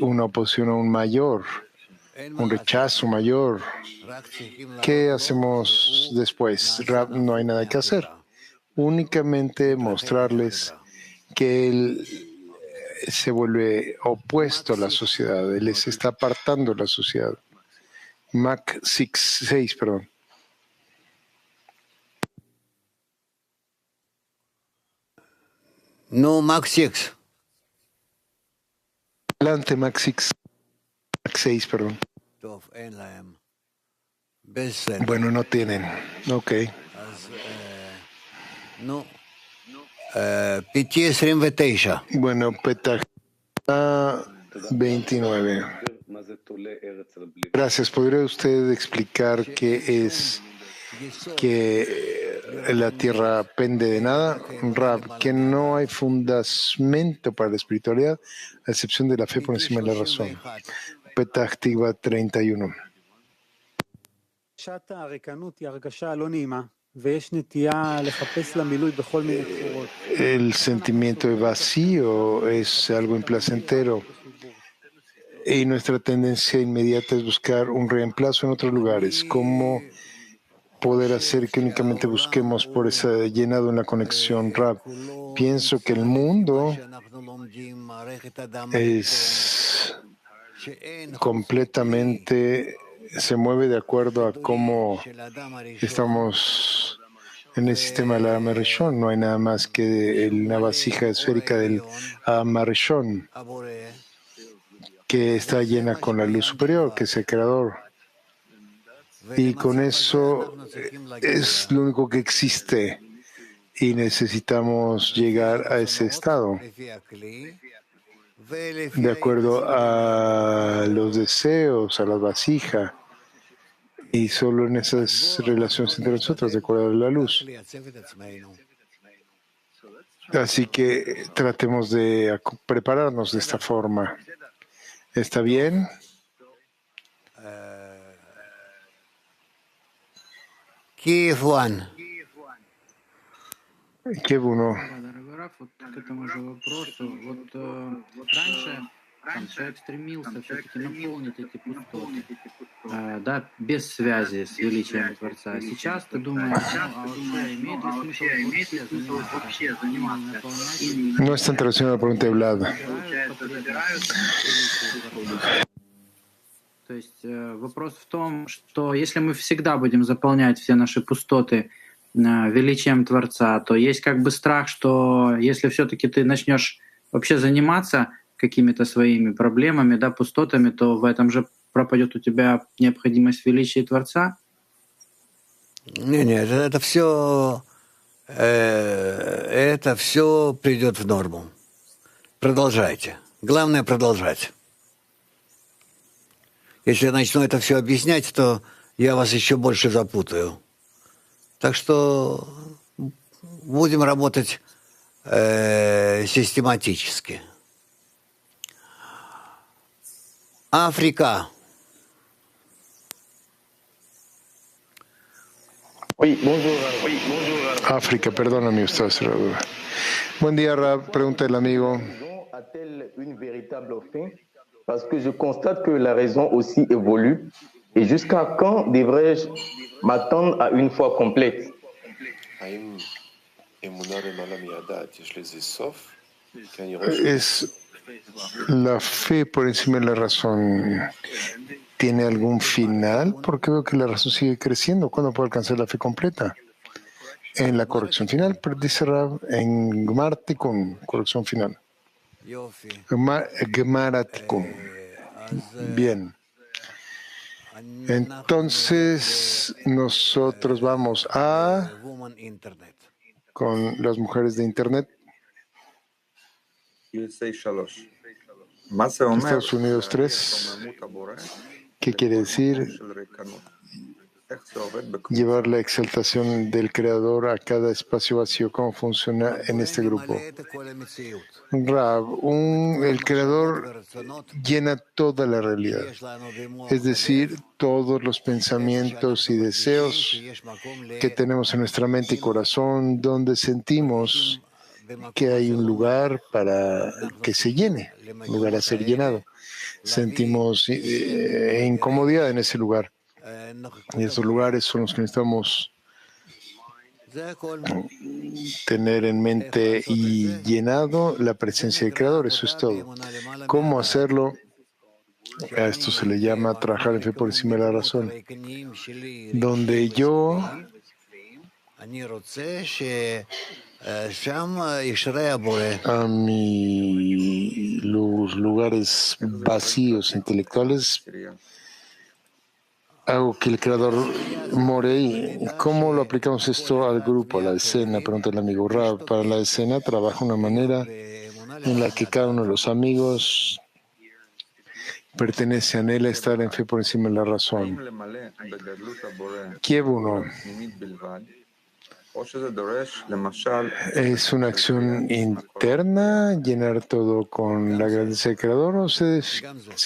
una oposición aún mayor, un rechazo mayor, ¿qué hacemos después? No hay nada que hacer. Únicamente mostrarles que él se vuelve opuesto a la sociedad, él se está apartando de la sociedad. Mac 6, perdón. No, Mac 6. Adelante, Mac 6. Mac 6, perdón. Bueno, no tienen. Ok. No. PTS 29. Bueno, Petah 29. Gracias. ¿Podría usted explicar qué es que la tierra pende de nada? Rab, que no hay fundamento para la espiritualidad, a excepción de la fe por encima de la razón. Petah Tikva 31. El sentimiento de vacío es algo implacentero y nuestra tendencia inmediata es buscar un reemplazo en otros lugares. ¿Cómo poder hacer que únicamente busquemos por ese llenado en la conexión, Rab? Pienso que el mundo es completamente, se mueve de acuerdo a cómo estamos en el sistema de la Amarishon. No hay nada más que una vasija esférica del Amarishon que está llena con la luz superior, que es el Creador. Y con eso es lo único que existe y necesitamos llegar a ese estado de acuerdo a los deseos, a la vasija y solo en esas relaciones entre nosotros, de acuerdo a la luz. Así que tratemos de prepararnos de esta forma. ¿Está bien? Kiev One. Qué bueno. Дорогой Раф, вот к этому же вопросу. Вот раньше человек стремился все-таки наполнить эти пустоты, да, без связи с величием Творца. А сейчас ты думаешь, вообще имеет ли смысл вообще заниматься No está en relación a la pregunta de Vlad. То есть вопрос в том, что если мы всегда будем заполнять все наши пустоты величием Творца, то есть как бы страх, что если все-таки ты начнешь вообще заниматься какими-то своими проблемами, да, пустотами, то в этом же пропадет у тебя необходимость в величии Творца? Нет, это все придет в норму. Продолжайте. Главное продолжать. Если я начну это все объяснять, то я вас еще больше запутаю. Так что будем работать систематически. África. África, perdóname usted. Buen día, Rab. Pregunta el amigo. Parce que je constate que la raison aussi évolue. Et jusqu'à quand devrais-je m'attendre à une foi complète? ¿Es la fe por encima de la razón? ¿Tiene algún final? Porque veo que la razón sigue creciendo. ¿Cuándo puedo alcanzar la fe completa? En la corrección final, dice Rab, en Gemar Tikkun, corrección final. Gemara Tikkun. Bien. Entonces, nosotros vamos a con las mujeres de Internet. Estados Unidos 3. ¿Qué quiere decir? Llevar la exaltación del Creador a cada espacio vacío. ¿Cómo funciona en este grupo? Rab, el Creador llena toda la realidad, es decir, todos los pensamientos y deseos que tenemos en nuestra mente y corazón, donde sentimos que hay un lugar para que se llene, un lugar a ser llenado. Sentimos incomodidad en ese lugar. Y esos lugares son los que necesitamos tener en mente y llenado la presencia del Creador. Eso es todo. ¿Cómo hacerlo? A esto se le llama trabajar en fe por encima de la razón. Donde yo a los lugares vacíos intelectuales hago que el Creador more. ¿Y cómo lo aplicamos esto al grupo, a la escena? Pregunta el amigo Rab. Para la escena trabaja una manera en la que cada uno de los amigos pertenece, anhela estar en fe por encima de la razón. Kiev 1. ¿Es una acción interna, llenar todo con la grandeza del Creador, o se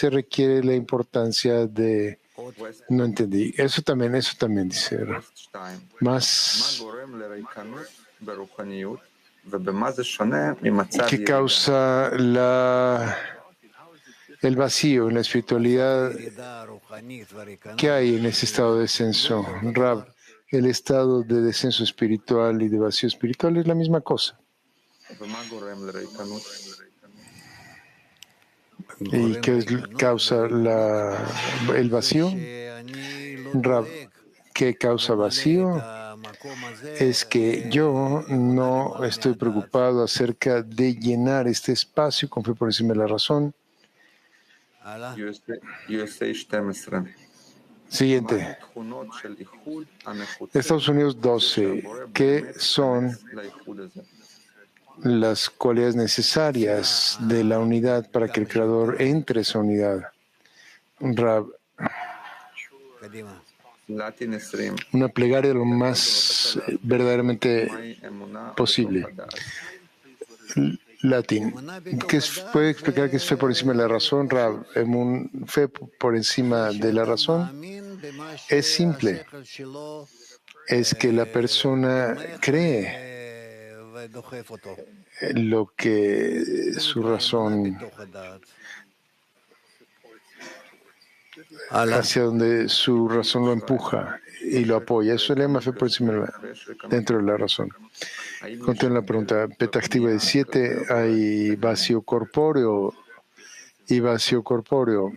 requiere la importancia de No entendí. Eso también dice. Más, ¿qué causa el vacío en la espiritualidad? ¿Qué hay en ese estado de descenso? Rab, el estado de descenso espiritual y de vacío espiritual es la misma cosa. ¿Y qué causa el vacío? Rab, ¿qué causa vacío? Es que yo no estoy preocupado acerca de llenar este espacio con fe por encima de la razón. Siguiente. Estados Unidos 12. ¿Qué son las cualidades necesarias de la unidad para que el Creador entre a esa unidad? Rab, una plegaria lo más verdaderamente posible. Latín. ¿Puede explicar qué es fe por encima de la razón, Rab? Fe por encima de la razón es simple. Es que la persona cree lo que su razón, hacia donde su razón lo empuja y lo apoya. Eso le llama fe por encima dentro de la razón. Continúa la pregunta. Petah Tikva 17, hay vacío corpóreo y vacío corpóreo.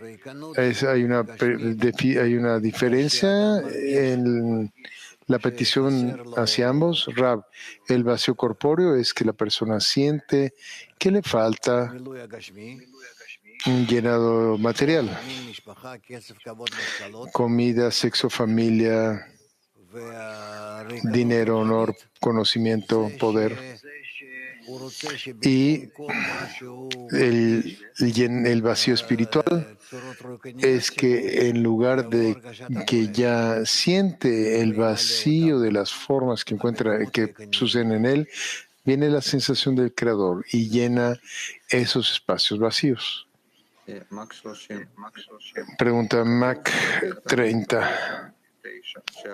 Hay una diferencia en la petición hacia ambos. Rab, el vacío corpóreo es que la persona siente que le falta un llenado material, comida, sexo, familia, dinero, honor, conocimiento, poder. Y el vacío espiritual es que en lugar de que ya siente el vacío de las formas que suceden en él, viene la sensación del Creador y llena esos espacios vacíos. Pregunta Mac 30.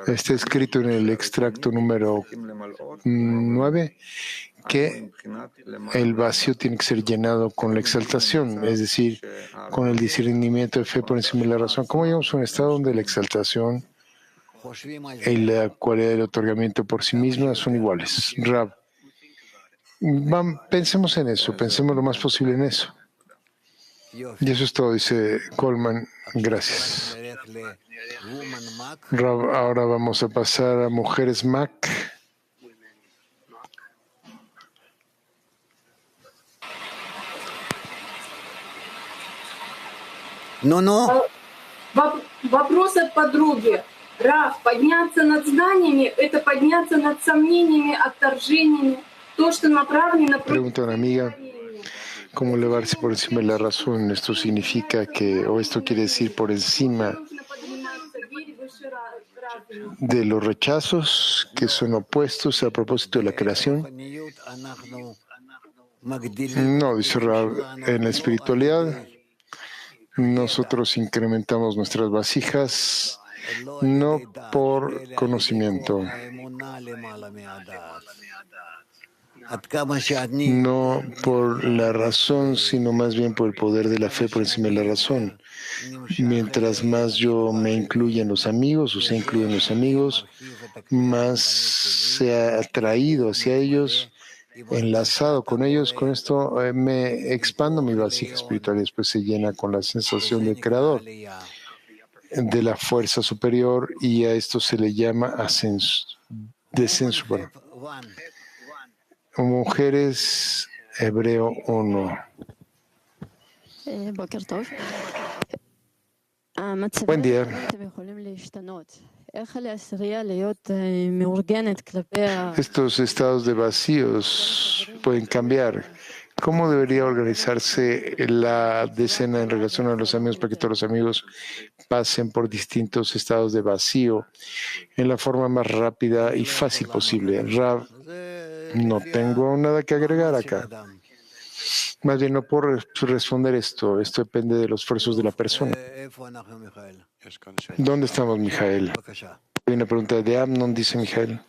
Está escrito en el extracto número 9 que el vacío tiene que ser llenado con la exaltación, es decir, con el discernimiento de fe por encima de la razón. ¿Cómo llegamos a un estado donde la exaltación y la cualidad del otorgamiento por sí misma son iguales? Rab, pensemos en eso, pensemos lo más posible en eso. Y eso es todo, dice Coleman. Gracias. Rab, ahora vamos a pasar a mujeres Mac. No. Вопрос от подруги. Рав, подняться над знаниями – это подняться над сомнениями, отторжениями. То, что направлено... Pregunta una amiga. ¿Cómo elevarse por encima de la razón? Esto significa o esto quiere decir por encima de los rechazos que son opuestos a propósito de la creación. No, dice Rab, en la espiritualidad nosotros incrementamos nuestras vasijas no por conocimiento, no por la razón, sino más bien por el poder de la fe por encima de la razón. Mientras más yo me incluya en los amigos, o se incluye en los amigos, más se ha atraído hacia ellos, enlazado con ellos. Con esto me expando mi vasija espiritual y después se llena con la sensación del Creador, de la fuerza superior, y a esto se le llama descenso. Bueno. Mujeres, Hebreo 1. Buen día. Estos estados de vacíos pueden cambiar. ¿Cómo debería organizarse la decena en relación a los amigos para que todos los amigos pasen por distintos estados de vacío en la forma más rápida y fácil posible? Rav, no tengo nada que agregar acá. Más bien, no puedo responder esto. Esto depende de los esfuerzos de la persona. ¿Dónde estamos, Mijael? Hay una pregunta de Amnon, dice Mijael.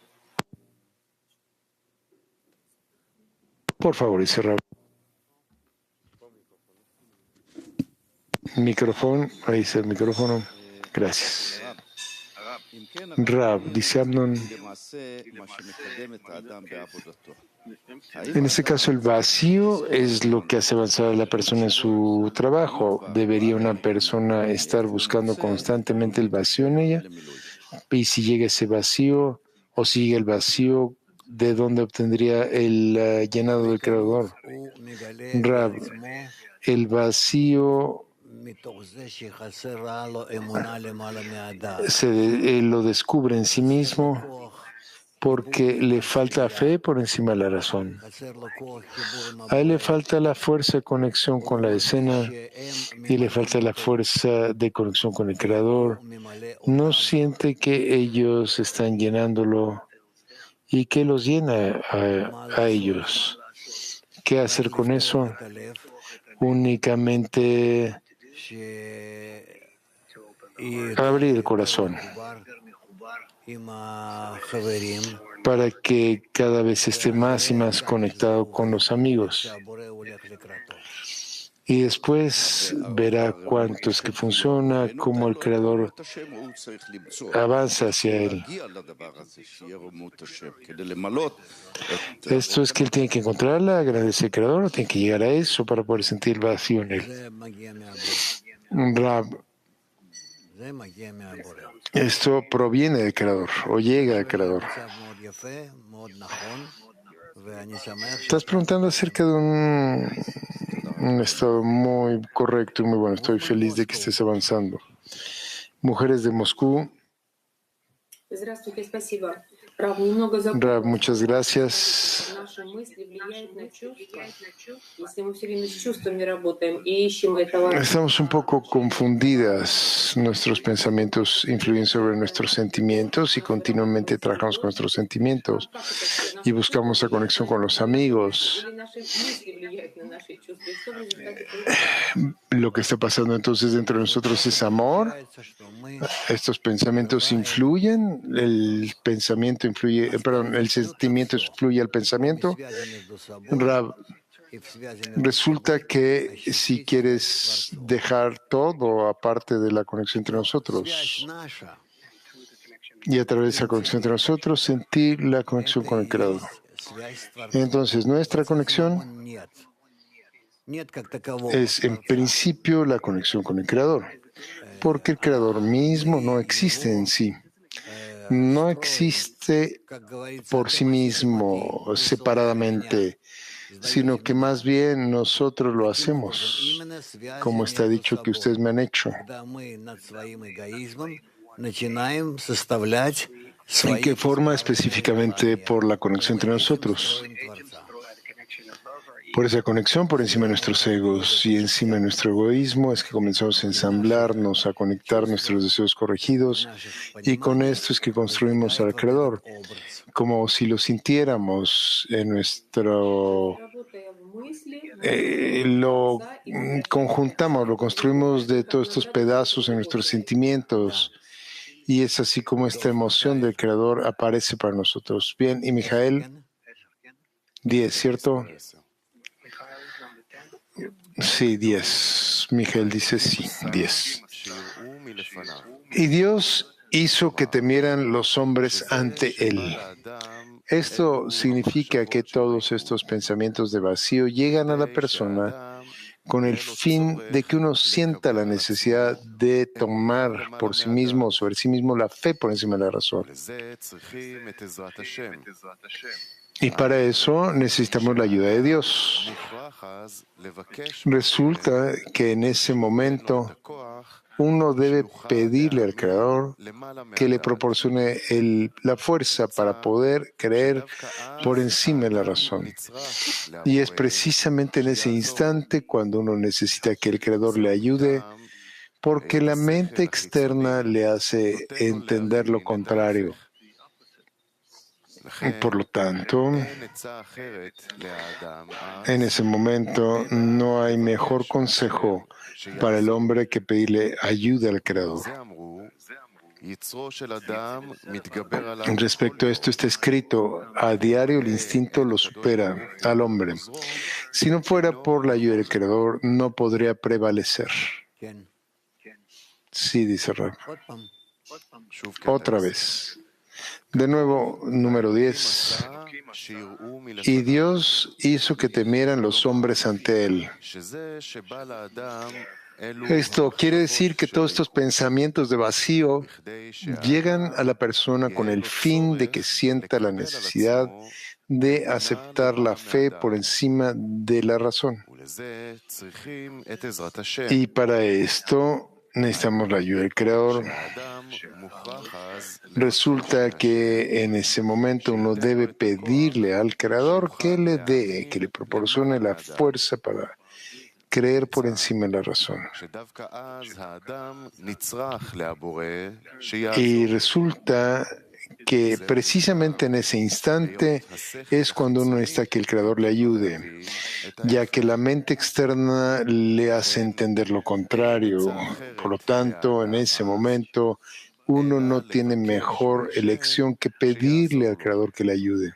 Por favor, dice Rab. Micrófono, ahí está el micrófono. Gracias. Rab, dice Amnon. En este caso, el vacío es lo que hace avanzar a la persona en su trabajo. ¿Debería una persona estar buscando constantemente el vacío en ella? Y si llega ese vacío o sigue el vacío, ¿de dónde obtendría el llenado del Creador? Rab, el vacío lo descubre en sí mismo porque le falta fe por encima de la razón. A él le falta la fuerza de conexión con la escena y le falta la fuerza de conexión con el Creador. No siente que ellos están llenándolo y que los llena a ellos. ¿Qué hacer con eso? Únicamente abrir el corazón para que cada vez esté más y más conectado con los amigos. Y después verá cuánto es que funciona, cómo el Creador avanza hacia él. Esto es que él tiene que encontrarla, agradecer al Creador, tiene que llegar a eso para poder sentir el vacío en él. Rab, esto proviene del Creador o llega del Creador. Estás preguntando acerca de un estado muy correcto y muy bueno. Estoy feliz de que estés avanzando. Mujeres de Moscú. Rab, muchas gracias. Estamos un poco confundidas. Nuestros pensamientos influyen sobre nuestros sentimientos y continuamente trabajamos con nuestros sentimientos y buscamos la conexión con los amigos. Lo que está pasando entonces dentro de nosotros es amor. Estos pensamientos influyen, el sentimiento influye al pensamiento. Rab, resulta que si quieres dejar todo aparte de la conexión entre nosotros y a través de esa conexión entre nosotros sentir la conexión con el Creador. Entonces nuestra conexión es en principio la conexión con el Creador, porque el Creador mismo no existe en sí. No existe por sí mismo separadamente, sino que más bien nosotros lo hacemos, como está dicho que ustedes me han hecho. ¿En qué forma? Específicamente por la conexión entre nosotros. Por esa conexión por encima de nuestros egos y encima de nuestro egoísmo es que comenzamos a ensamblarnos, a conectar nuestros deseos corregidos y con esto es que construimos al Creador, como si lo sintiéramos en nuestro... lo conjuntamos, lo construimos de todos estos pedazos en nuestros sentimientos y es así como esta emoción del Creador aparece para nosotros. Bien, y Mijael, 10, ¿cierto? Sí, 10. Mijael dice sí, 10. Y Dios hizo que temieran los hombres ante Él. Esto significa que todos estos pensamientos de vacío llegan a la persona con el fin de que uno sienta la necesidad de tomar por sí mismo, sobre sí mismo, la fe por encima de la razón. Y para eso necesitamos la ayuda de Dios. Resulta que en ese momento uno debe pedirle al Creador que le proporcione la fuerza para poder creer por encima de la razón. Y es precisamente en ese instante cuando uno necesita que el Creador le ayude, porque la mente externa le hace entender lo contrario. Por lo tanto, en ese momento no hay mejor consejo para el hombre que pedirle ayuda al Creador. Respecto a esto está escrito, a diario el instinto lo supera al hombre. Si no fuera por la ayuda del Creador, no podría prevalecer. Sí, dice Rab. Otra vez. De nuevo, número 10. Y Dios hizo que temieran los hombres ante Él. Esto quiere decir que todos estos pensamientos de vacío llegan a la persona con el fin de que sienta la necesidad de aceptar la fe por encima de la razón. Y para esto necesitamos la ayuda del Creador. Resulta que en ese momento uno debe pedirle al Creador que le dé, que le proporcione la fuerza para creer por encima de la razón. Y resulta que precisamente en ese instante es cuando uno necesita que el Creador le ayude, ya que la mente externa le hace entender lo contrario. Por lo tanto, en ese momento uno no tiene mejor elección que pedirle al Creador que le ayude.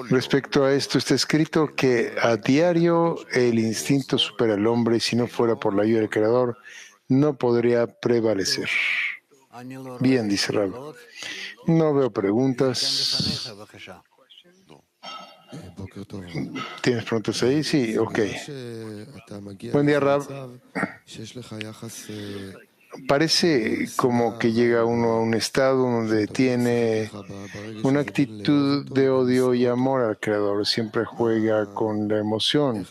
Respecto a esto está escrito que a diario el instinto supera al hombre y si no fuera por la ayuda del Creador no podría prevalecer. Bien, dice Rab. No veo preguntas. ¿Tienes preguntas ahí? Sí, ok. Buen día, Rab. Parece como que llega uno a un estado donde tiene una actitud de odio y amor al Creador. Siempre juega con la emoción.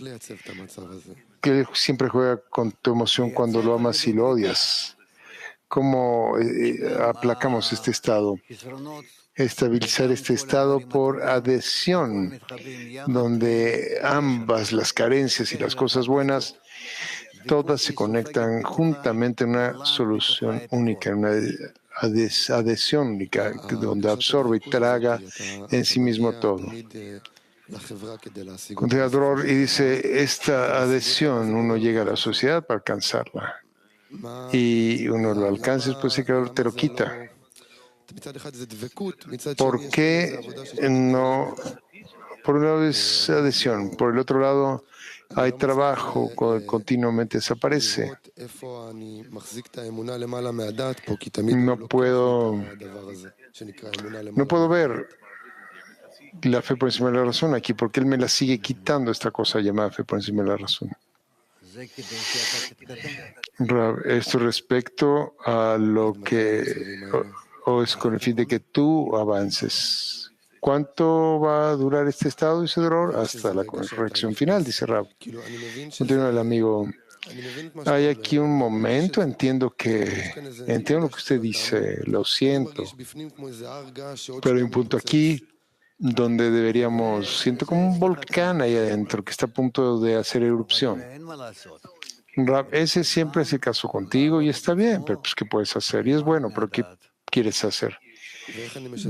Que él siempre juega con tu emoción cuando lo amas y lo odias. ¿Cómo aplacamos este estado? Estabilizar este estado por adhesión, donde ambas, las carencias y las cosas buenas, todas se conectan juntamente en una solución única, en una adhesión única, donde absorbe y traga en sí mismo todo. Continúa Dror y dice, esta adhesión uno llega a la sociedad para alcanzarla. Y uno lo alcanza, después el Creador te lo quita. ¿Por qué no? Por un lado es adhesión, por el otro lado hay trabajo que continuamente desaparece. No puedo ver la fe por encima de la razón aquí, porque él me la sigue quitando, esta cosa llamada fe por encima de la razón. Esto respecto a lo que o es con el fin de que tú avances. ¿Cuánto va a durar este estado, dice Dror? Hasta la corrección final, dice Rab. Continúa el amigo. Hay aquí un momento, entiendo lo que usted dice, lo siento, pero hay un punto aquí donde siento como un volcán ahí adentro que está a punto de hacer erupción. Rab, ese siempre es el caso contigo y está bien, pero pues ¿qué puedes hacer? Y es bueno, pero ¿qué quieres hacer?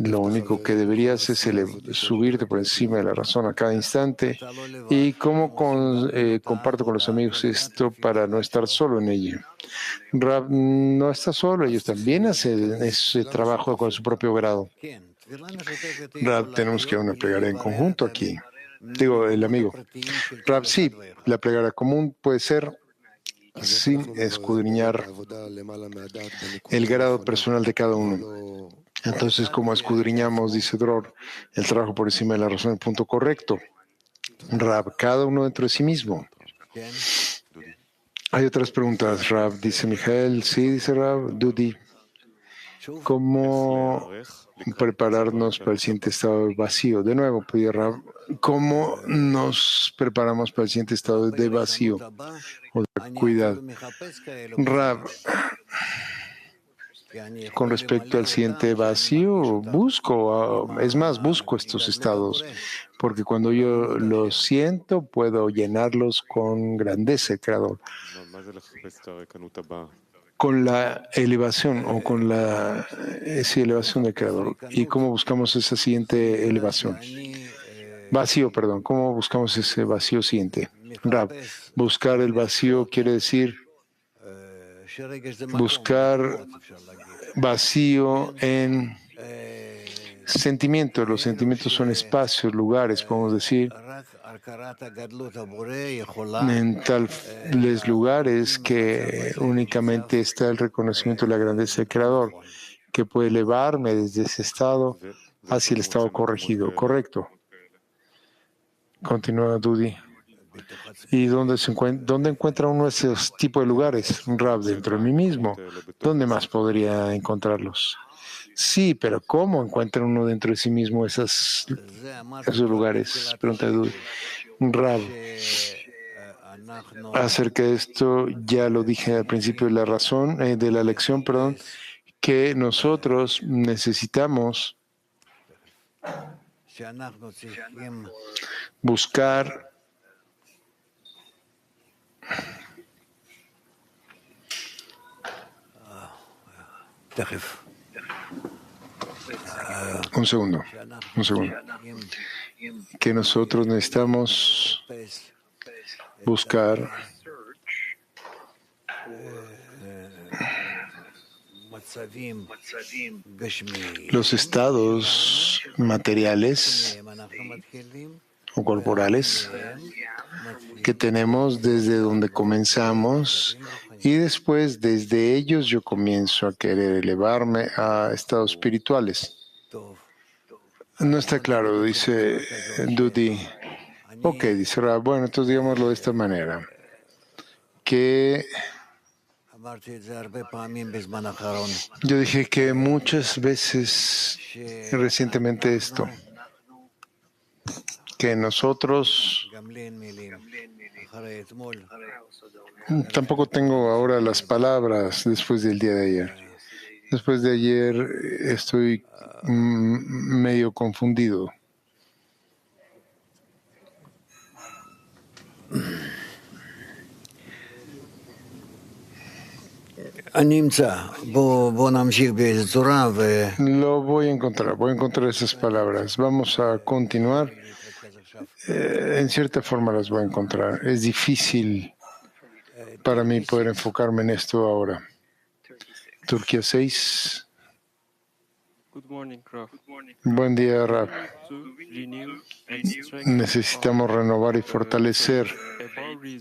Lo único que deberías es subirte por encima de la razón a cada instante. ¿Y cómo comparto con los amigos esto para no estar solo en ello? Rab no está solo, ellos también hacen ese trabajo con su propio grado. Rab, tenemos que una plegaria en conjunto aquí. Digo, el amigo. Rab, sí, la plegaria común puede ser sin escudriñar el grado personal de cada uno. Entonces, como escudriñamos, dice Dror, el trabajo por encima de la razón, el punto correcto. Rab, cada uno dentro de sí mismo. Hay otras preguntas, Rab, dice Mijael. Sí, dice Rab. Dudi. ¿Cómo prepararnos para el siguiente estado de vacío? De nuevo, pide Rab. ¿Cómo nos preparamos para el siguiente estado de vacío o de acuidad? Rab, con respecto al siguiente vacío, busco estos estados, porque cuando yo los siento, puedo llenarlos con grandeza, Creador. con la elevación o con la elevación del Creador. ¿Y cómo buscamos esa siguiente elevación? Vacío, perdón. ¿Cómo buscamos ese vacío siguiente? Rab, buscar el vacío quiere decir buscar vacío en sentimientos. Los sentimientos son espacios, lugares, podemos decir, en tales lugares que únicamente está el reconocimiento de la grandeza del Creador, que puede elevarme desde ese estado hacia el estado corregido. ¿Correcto? Continúa Dudi. ¿Y dónde encuentra uno esos tipos de lugares? Rab, dentro de mí mismo. ¿Dónde más podría encontrarlos? Sí, pero ¿cómo encuentra uno dentro de sí mismo esos lugares? Pregunta Dudi. Rab, acerca de esto ya lo dije al principio de la razón, de la lección, perdón, que nosotros necesitamos buscar un segundo, que nosotros necesitamos buscar los estados materiales o corporales que tenemos desde donde comenzamos y después desde ellos yo comienzo a querer elevarme a estados espirituales. No está claro, dice Dudi. Ok, dice Rab. Bueno, entonces digámoslo de esta manera. Que yo dije que muchas veces recientemente esto, que nosotros, tampoco tengo ahora las palabras después del día de ayer. Después de ayer estoy medio confundido. Lo voy a encontrar esas palabras. Vamos a continuar. En cierta forma las voy a encontrar. Es difícil para mí poder enfocarme en esto ahora. Turquía 6. Buen día, Rab. Necesitamos renovar y fortalecer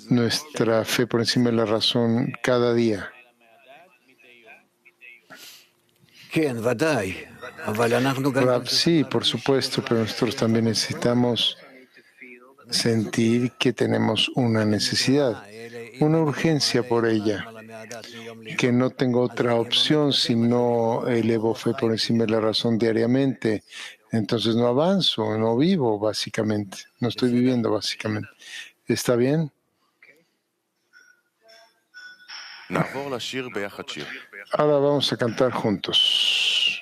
nuestra fe por encima de la razón cada día. Rab, sí, por supuesto, pero nosotros también necesitamos sentir que tenemos una necesidad, una urgencia por ella, que no tengo otra opción si no elevo fe por encima de la razón diariamente. Entonces no avanzo, no vivo básicamente, no estoy viviendo básicamente. ¿Está bien? Ahora vamos a cantar juntos.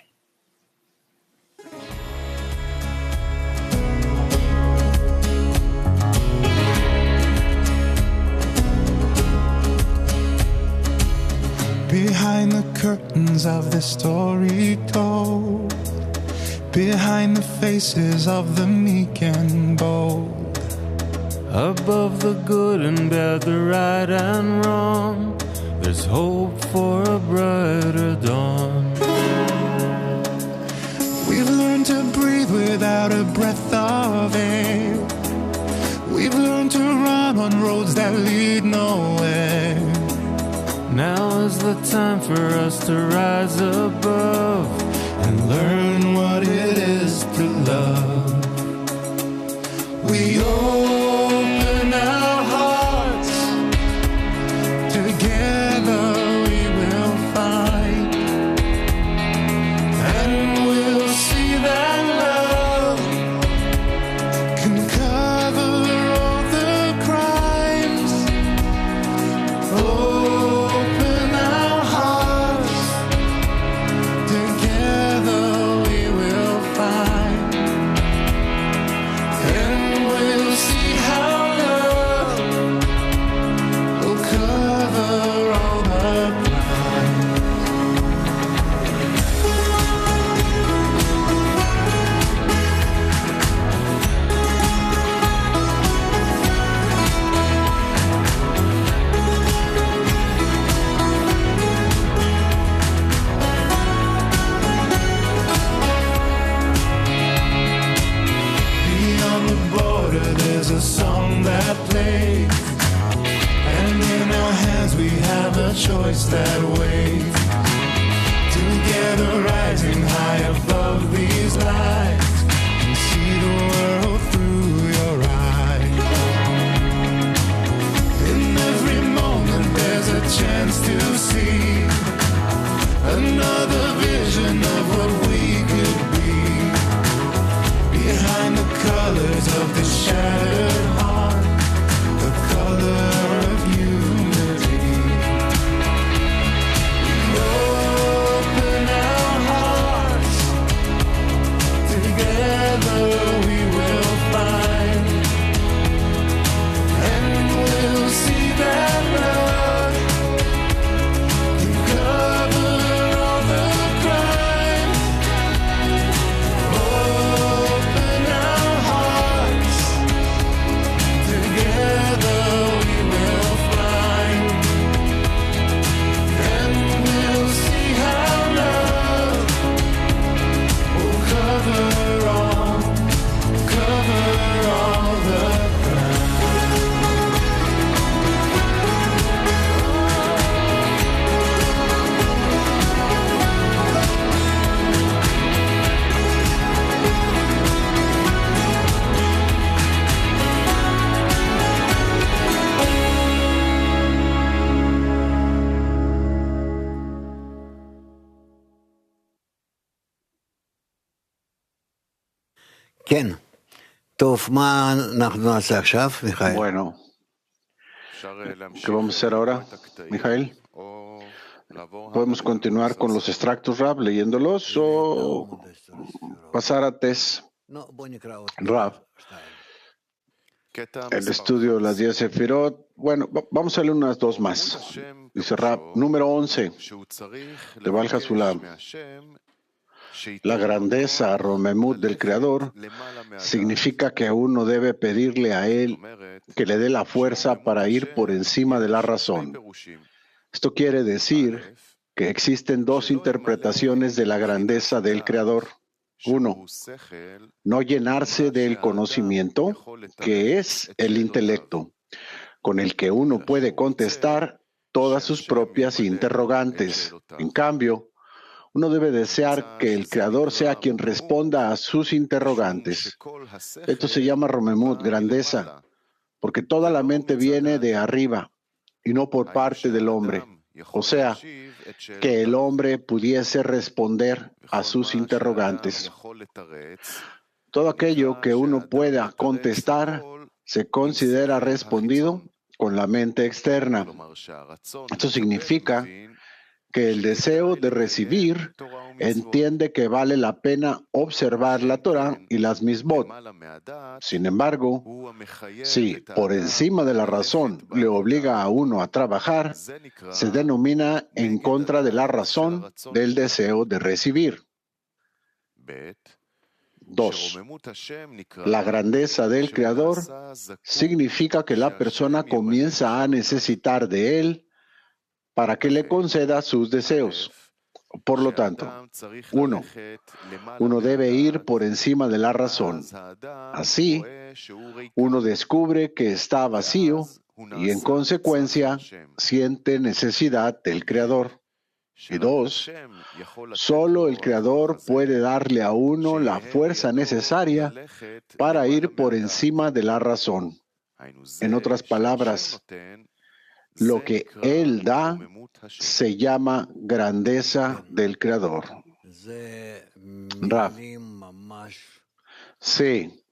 Behind the curtains of the story told, behind the faces of the meek and bold, above the good and bad, the right and wrong, there's hope for a brighter dawn. We've learned to breathe without a breath of air. We've learned to run on roads that lead nowhere. Now is the time for us to rise above and learn what it is to love. We open our hearts, together we will find, and we'll see that love can cover all the crimes. Open our hearts, together we will find, and we'll see how love will cover all the crimes. a choice that waits. Together rising high above these lights, and see the world through your eyes. In every moment there's a chance to see another vision of what we could be. Behind the colors of the shattered heart, the color of unity. We open our hearts, together we will find, and we'll see that love can cover all the crime. Open our hearts, together we will find, and we'll see how love will cover all the crime. כן. טוב, מה אנחנו נעשה עכשיו, מיכאל? Bueno, ¿qué vamos a hacer ahora, Mijael? ¿Podemos continuar con los extractos Rav leyéndolos o pasar a Tess Rav? El estudio de las 10 Sefirot. Bueno, vamos a leer unas dos más. Dice Rav, número 11, de Baal HaSulam. La grandeza, Romemut, del Creador significa que uno debe pedirle a Él que le dé la fuerza para ir por encima de la razón. Esto quiere decir que existen dos interpretaciones de la grandeza del Creador. Uno, no llenarse del conocimiento, que es el intelecto, con el que uno puede contestar todas sus propias interrogantes. En cambio, uno debe desear que el Creador sea quien responda a sus interrogantes. Esto se llama Romemut, grandeza, porque toda la mente viene de arriba y no por parte del hombre. O sea, que el hombre pudiese responder a sus interrogantes. Todo aquello que uno pueda contestar se considera respondido con la mente externa. Esto significa que el deseo de recibir entiende que vale la pena observar la Torah y las Misbot. Sin embargo, si por encima de la razón le obliga a uno a trabajar, se denomina en contra de la razón del deseo de recibir. 2. La grandeza del Creador significa que la persona comienza a necesitar de Él para que le conceda sus deseos. Por lo tanto, uno debe ir por encima de la razón. Así, uno descubre que está vacío y en consecuencia siente necesidad del Creador. Y 2, solo el Creador puede darle a uno la fuerza necesaria para ir por encima de la razón. En otras palabras, lo que Él da se llama grandeza del Creador. Rav. Sí.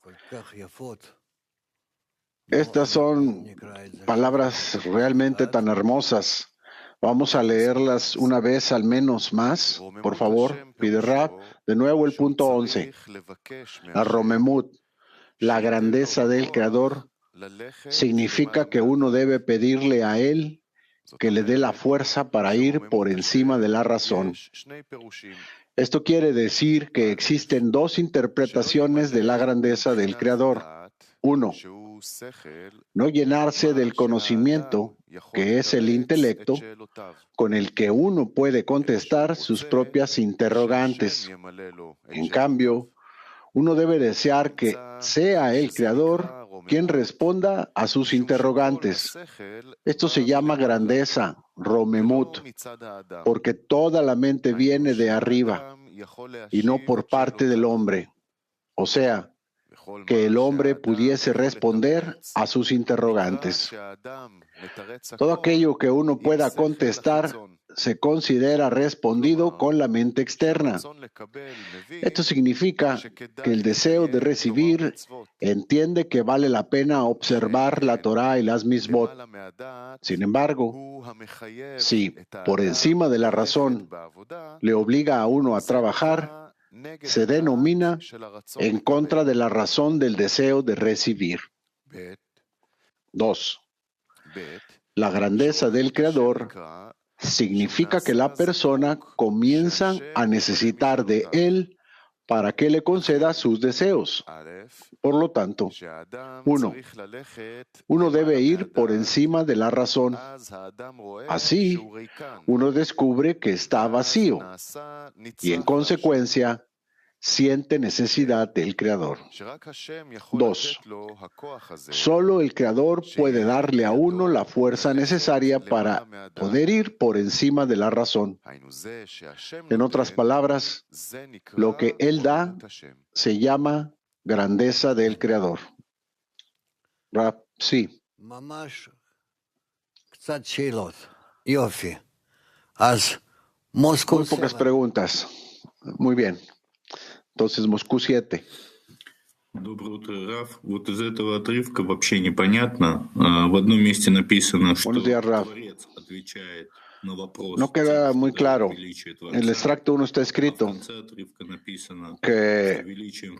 Estas son palabras realmente tan hermosas. Vamos a leerlas una vez al menos más, por favor, pide Rav. De nuevo el punto 11. La Romemut, la grandeza del Creador, significa que uno debe pedirle a Él que le dé la fuerza para ir por encima de la razón. Esto quiere decir que existen dos interpretaciones de la grandeza del Creador. Uno, no llenarse del conocimiento, que es el intelecto, con el que uno puede contestar sus propias interrogantes. En cambio, uno debe desear que sea el Creador quien responda a sus interrogantes. Esto se llama grandeza, Romemut, porque toda la mente viene de arriba y no por parte del hombre. O sea, que el hombre pudiese responder a sus interrogantes. Todo aquello que uno pueda contestar se considera respondido con la mente externa. Esto significa que el deseo de recibir entiende que vale la pena observar la Torá y las misbot. Sin embargo, si por encima de la razón le obliga a uno a trabajar, se denomina en contra de la razón del deseo de recibir. 2. La grandeza del Creador significa que la persona comienza a necesitar de Él para que le conceda sus deseos. Por lo tanto, uno debe ir por encima de la razón. Así, uno descubre que está vacío y, en consecuencia, siente necesidad del Creador. 2. Solo el Creador puede darle a uno la fuerza necesaria para poder ir por encima de la razón. En otras palabras, lo que Él da se llama grandeza del Creador. Sí. Muy pocas preguntas. Muy bien. Entonces, Moscú 7. Доброе утро, Раф. Вот из этого отрывка вообще непонятно. В одном месте написано, что Творец отвечает на вопрос. No queda muy claro. En el extracto 1 está escrito que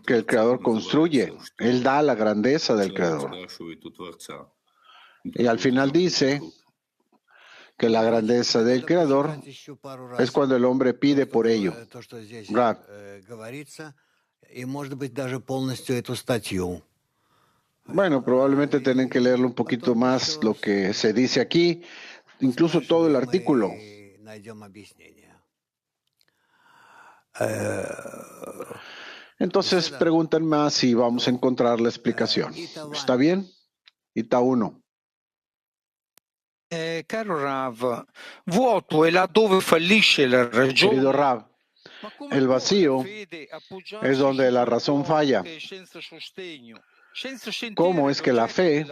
el Creador construye. Él da la grandeza del Creador. Y al final dice que la grandeza del Creador es cuando el hombre pide por ello. Bueno, probablemente tienen que leerlo un poquito más lo que se dice aquí, incluso todo el artículo. Entonces preguntan más y vamos a encontrar la explicación. ¿Está bien? Ita 1. Caro Rav, vuoto è laddove fallisce la ragione. Querido Rav, el vacío es donde la razón falla. ¿Cómo es que la fe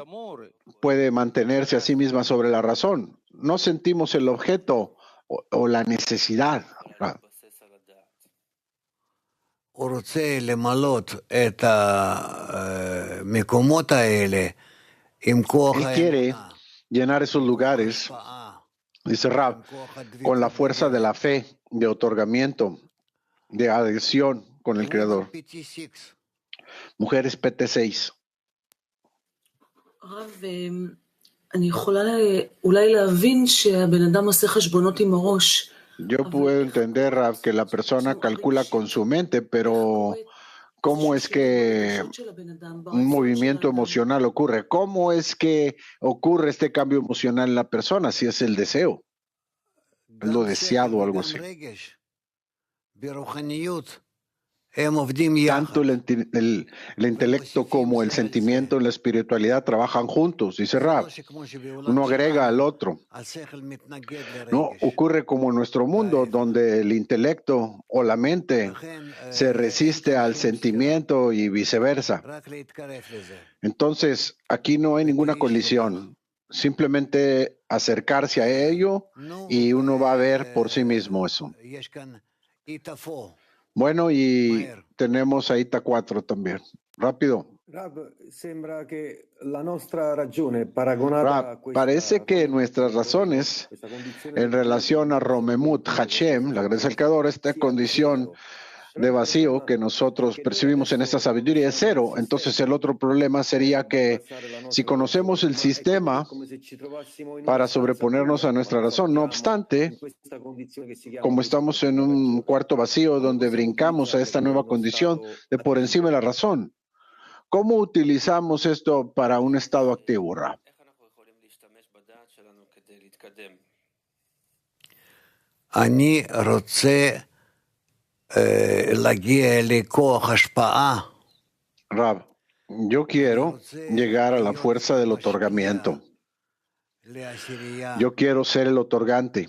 puede mantenerse a sí misma sobre la razón? No sentimos el objeto o la necesidad. Él quiere llenar esos lugares, dice Rav, con la fuerza de la fe, de otorgamiento, de adhesión con el Creador. Mujeres PT6. Yo puedo entender, Rav, que la persona calcula con su mente, pero ¿cómo es que un movimiento emocional ocurre? ¿Cómo es que ocurre este cambio emocional en la persona si es el deseo? Es lo deseado o algo así. Tanto el intelecto como el sentimiento y la espiritualidad trabajan juntos, dice Rav. Uno agrega al otro. No ocurre como en nuestro mundo, donde el intelecto o la mente se resiste al sentimiento y viceversa. Entonces, aquí no hay ninguna colisión. Simplemente acercarse a ello y uno va a ver por sí mismo eso. Bueno, y tenemos a Ita 4 también. Rápido. Rav, parece que nuestras razones en relación a Romemut Hashem, la grandeza del Creador, esta condición de vacío que nosotros percibimos en esta sabiduría es cero. Entonces el otro problema sería que si conocemos el sistema para sobreponernos a nuestra razón, no obstante, como estamos en un cuarto vacío donde brincamos a esta nueva condición de por encima de la razón, ¿cómo utilizamos esto para un estado activo, Ra? Ani rotze Rab, Yo quiero llegar a la fuerza del otorgamiento. Yo quiero ser el otorgante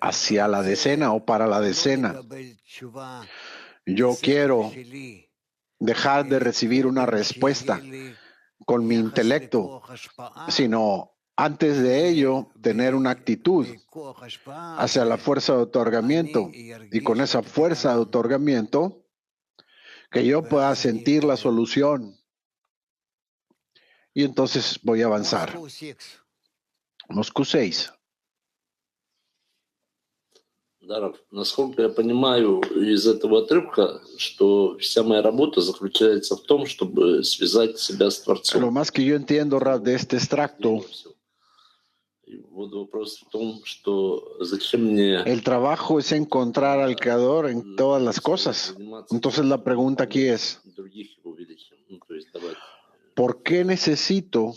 hacia la decena o para la decena. Yo quiero dejar de recibir una respuesta con mi intelecto, sino antes de ello tener una actitud hacia la fuerza de otorgamiento, y con esa fuerza de otorgamiento que yo pueda sentir la solución, y entonces voy a avanzar. Moscú 6. Да, насколько я понимаю из этого отрывка, что вся моя работа заключается в том, чтобы связать себя с Творцом. Lo más que yo entiendo, Rab, de este extracto, Вот вопрос в том, что зачем мне... el trabajo es encontrar al Creador en todas las cosas. Entonces la pregunta aquí es, других его величием. Ну, то есть давайте. ¿por qué necesito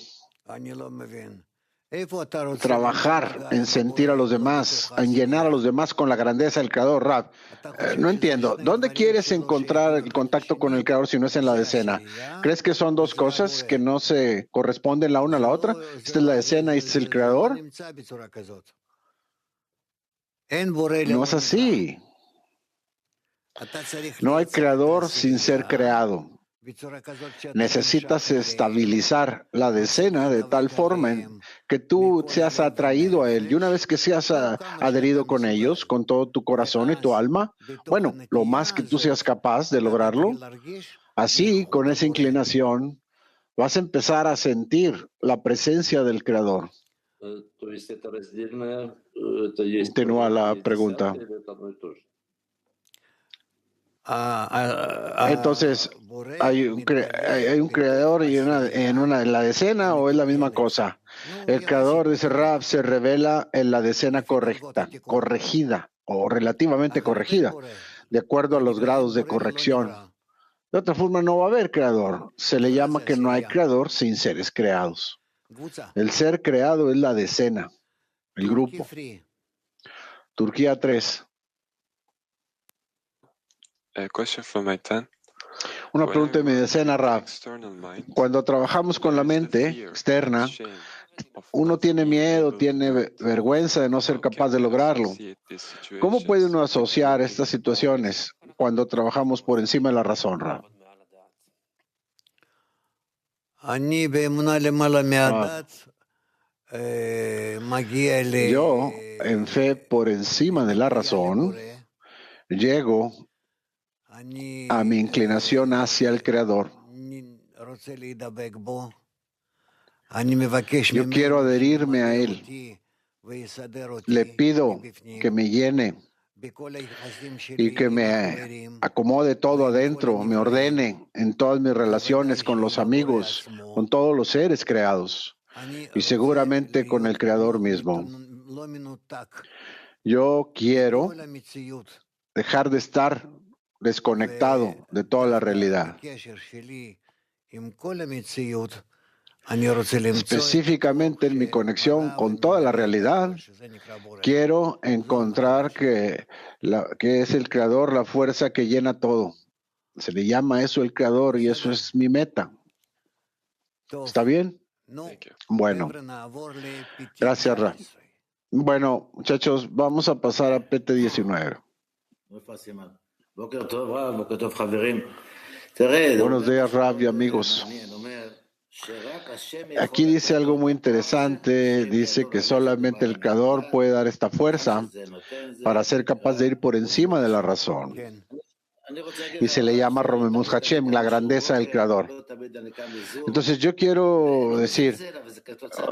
trabajar en sentir a los demás, en llenar a los demás con la grandeza del Creador, Rab? No entiendo. ¿Dónde quieres encontrar el contacto con el Creador si no es en la decena? ¿Crees que son dos cosas que no se corresponden la una a la otra? Esta es la decena y este es el Creador. No es así. No hay Creador sin ser creado. Necesitas estabilizar la decena de tal forma en que tú seas atraído a él, y una vez que seas adherido con ellos, con todo tu corazón y tu alma, bueno, lo más que tú seas capaz de lograrlo, así, con esa inclinación, vas a empezar a sentir la presencia del Creador. Continúa la pregunta. Entonces, ¿hay un creador y en la decena, o es la misma cosa? El creador, dice Rab, se revela en la decena corregida o relativamente corregida, de acuerdo a los grados de corrección. De otra forma, no va a haber creador. Se le llama que no hay creador sin seres creados. El ser creado es la decena, el grupo. Turquía 3. Una pregunta de mi decena, Rab. Cuando trabajamos con la mente externa, uno tiene miedo, tiene vergüenza de no ser capaz de lograrlo. ¿Cómo puede uno asociar estas situaciones cuando trabajamos por encima de la razón, Rab? Yo, en fe por encima de la razón, llego a mi inclinación hacia el Creador. Yo quiero adherirme a Él. Le pido que me llene y que me acomode todo adentro, me ordene en todas mis relaciones con los amigos, con todos los seres creados y seguramente con el Creador mismo. Yo quiero dejar de estar desconectado de toda la realidad. Específicamente en mi conexión con toda la realidad, quiero encontrar que es el Creador, la fuerza que llena todo. Se le llama eso el Creador y eso es mi meta. ¿Está bien? Bueno, gracias, Ra. Bueno, muchachos, vamos a pasar a PT19. Buenos días, Rab y amigos. Aquí dice algo muy interesante. Dice que solamente el Creador puede dar esta fuerza para ser capaz de ir por encima de la razón. Y se le llama Romemut Hashem, la grandeza del Creador. Entonces yo quiero decir,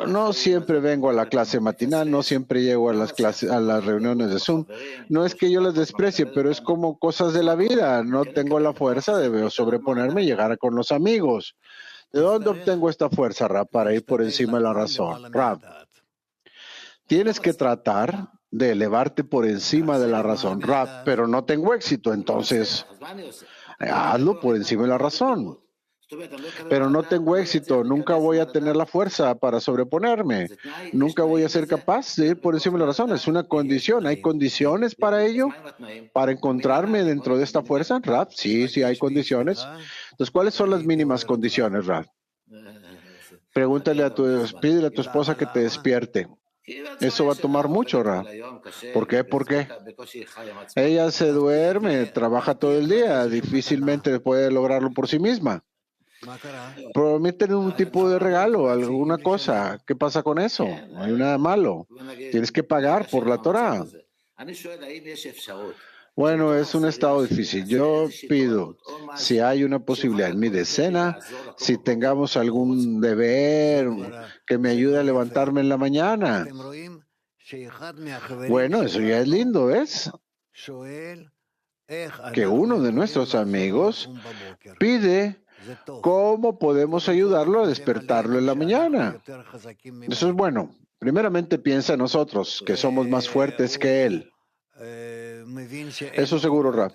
no siempre vengo a la clase matinal, no siempre llego a las reuniones de Zoom. No es que yo les desprecie, pero es como cosas de la vida. No tengo la fuerza de sobreponerme y llegar con los amigos. ¿De dónde obtengo esta fuerza, Rab, para ir por encima de la razón? Rab, tienes que tratar de elevarte por encima de la razón, Rab, pero no tengo éxito, entonces hazlo por encima de la razón. pero no tengo éxito, nunca voy a tener la fuerza para sobreponerme, nunca voy a ser capaz de ir por encima de la razón. Es una condición. ¿Hay condiciones para ello? ¿Para encontrarme dentro de esta fuerza, Rav? Sí, sí hay condiciones. Entonces, ¿cuáles son las mínimas condiciones, Rav? Pídele a tu esposa que te despierte. Eso va a tomar mucho, Rav. ¿Por qué? ¿Por qué? Ella se duerme, trabaja todo el día, difícilmente puede lograrlo por sí misma. Prometen un tipo de regalo, alguna cosa. ¿Qué pasa con eso? No hay nada malo. Tienes que pagar por la Torah. Bueno, es un estado difícil. Yo pido, si hay una posibilidad en mi decena, si tengamos algún deber que me ayude a levantarme en la mañana. Bueno, eso ya es lindo, ¿ves? Que uno de nuestros amigos pide cómo podemos ayudarlo a despertarlo en la mañana. Eso es bueno. Primeramente piensa en nosotros, que somos más fuertes que él. Eso seguro, Rav.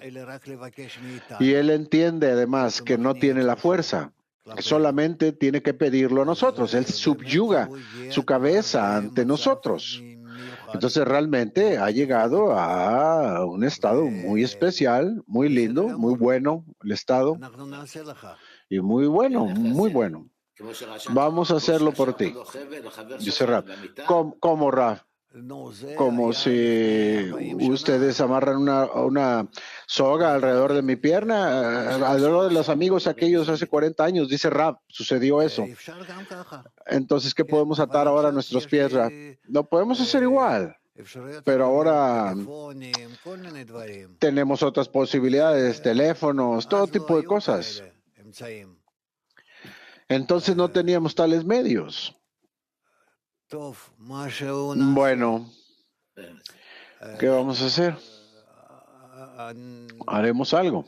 Y él entiende además que no tiene la fuerza, que solamente tiene que pedirlo a nosotros. Él subyuga su cabeza ante nosotros. Entonces realmente ha llegado a un estado muy especial, muy lindo, muy bueno el estado. Y muy bueno, muy bueno. Vamos a hacerlo por ti. Dice Rav. ¿Cómo, Rav? Como si ustedes amarran una soga alrededor de mi pierna, alrededor de los amigos aquellos hace 40 años, dice Rav, sucedió eso. Entonces, ¿qué podemos atar ahora a nuestros pies, Rav? No podemos hacer igual, pero ahora tenemos otras posibilidades, teléfonos, todo tipo de cosas. Entonces no teníamos tales medios. Bueno, ¿qué vamos a hacer? Haremos algo.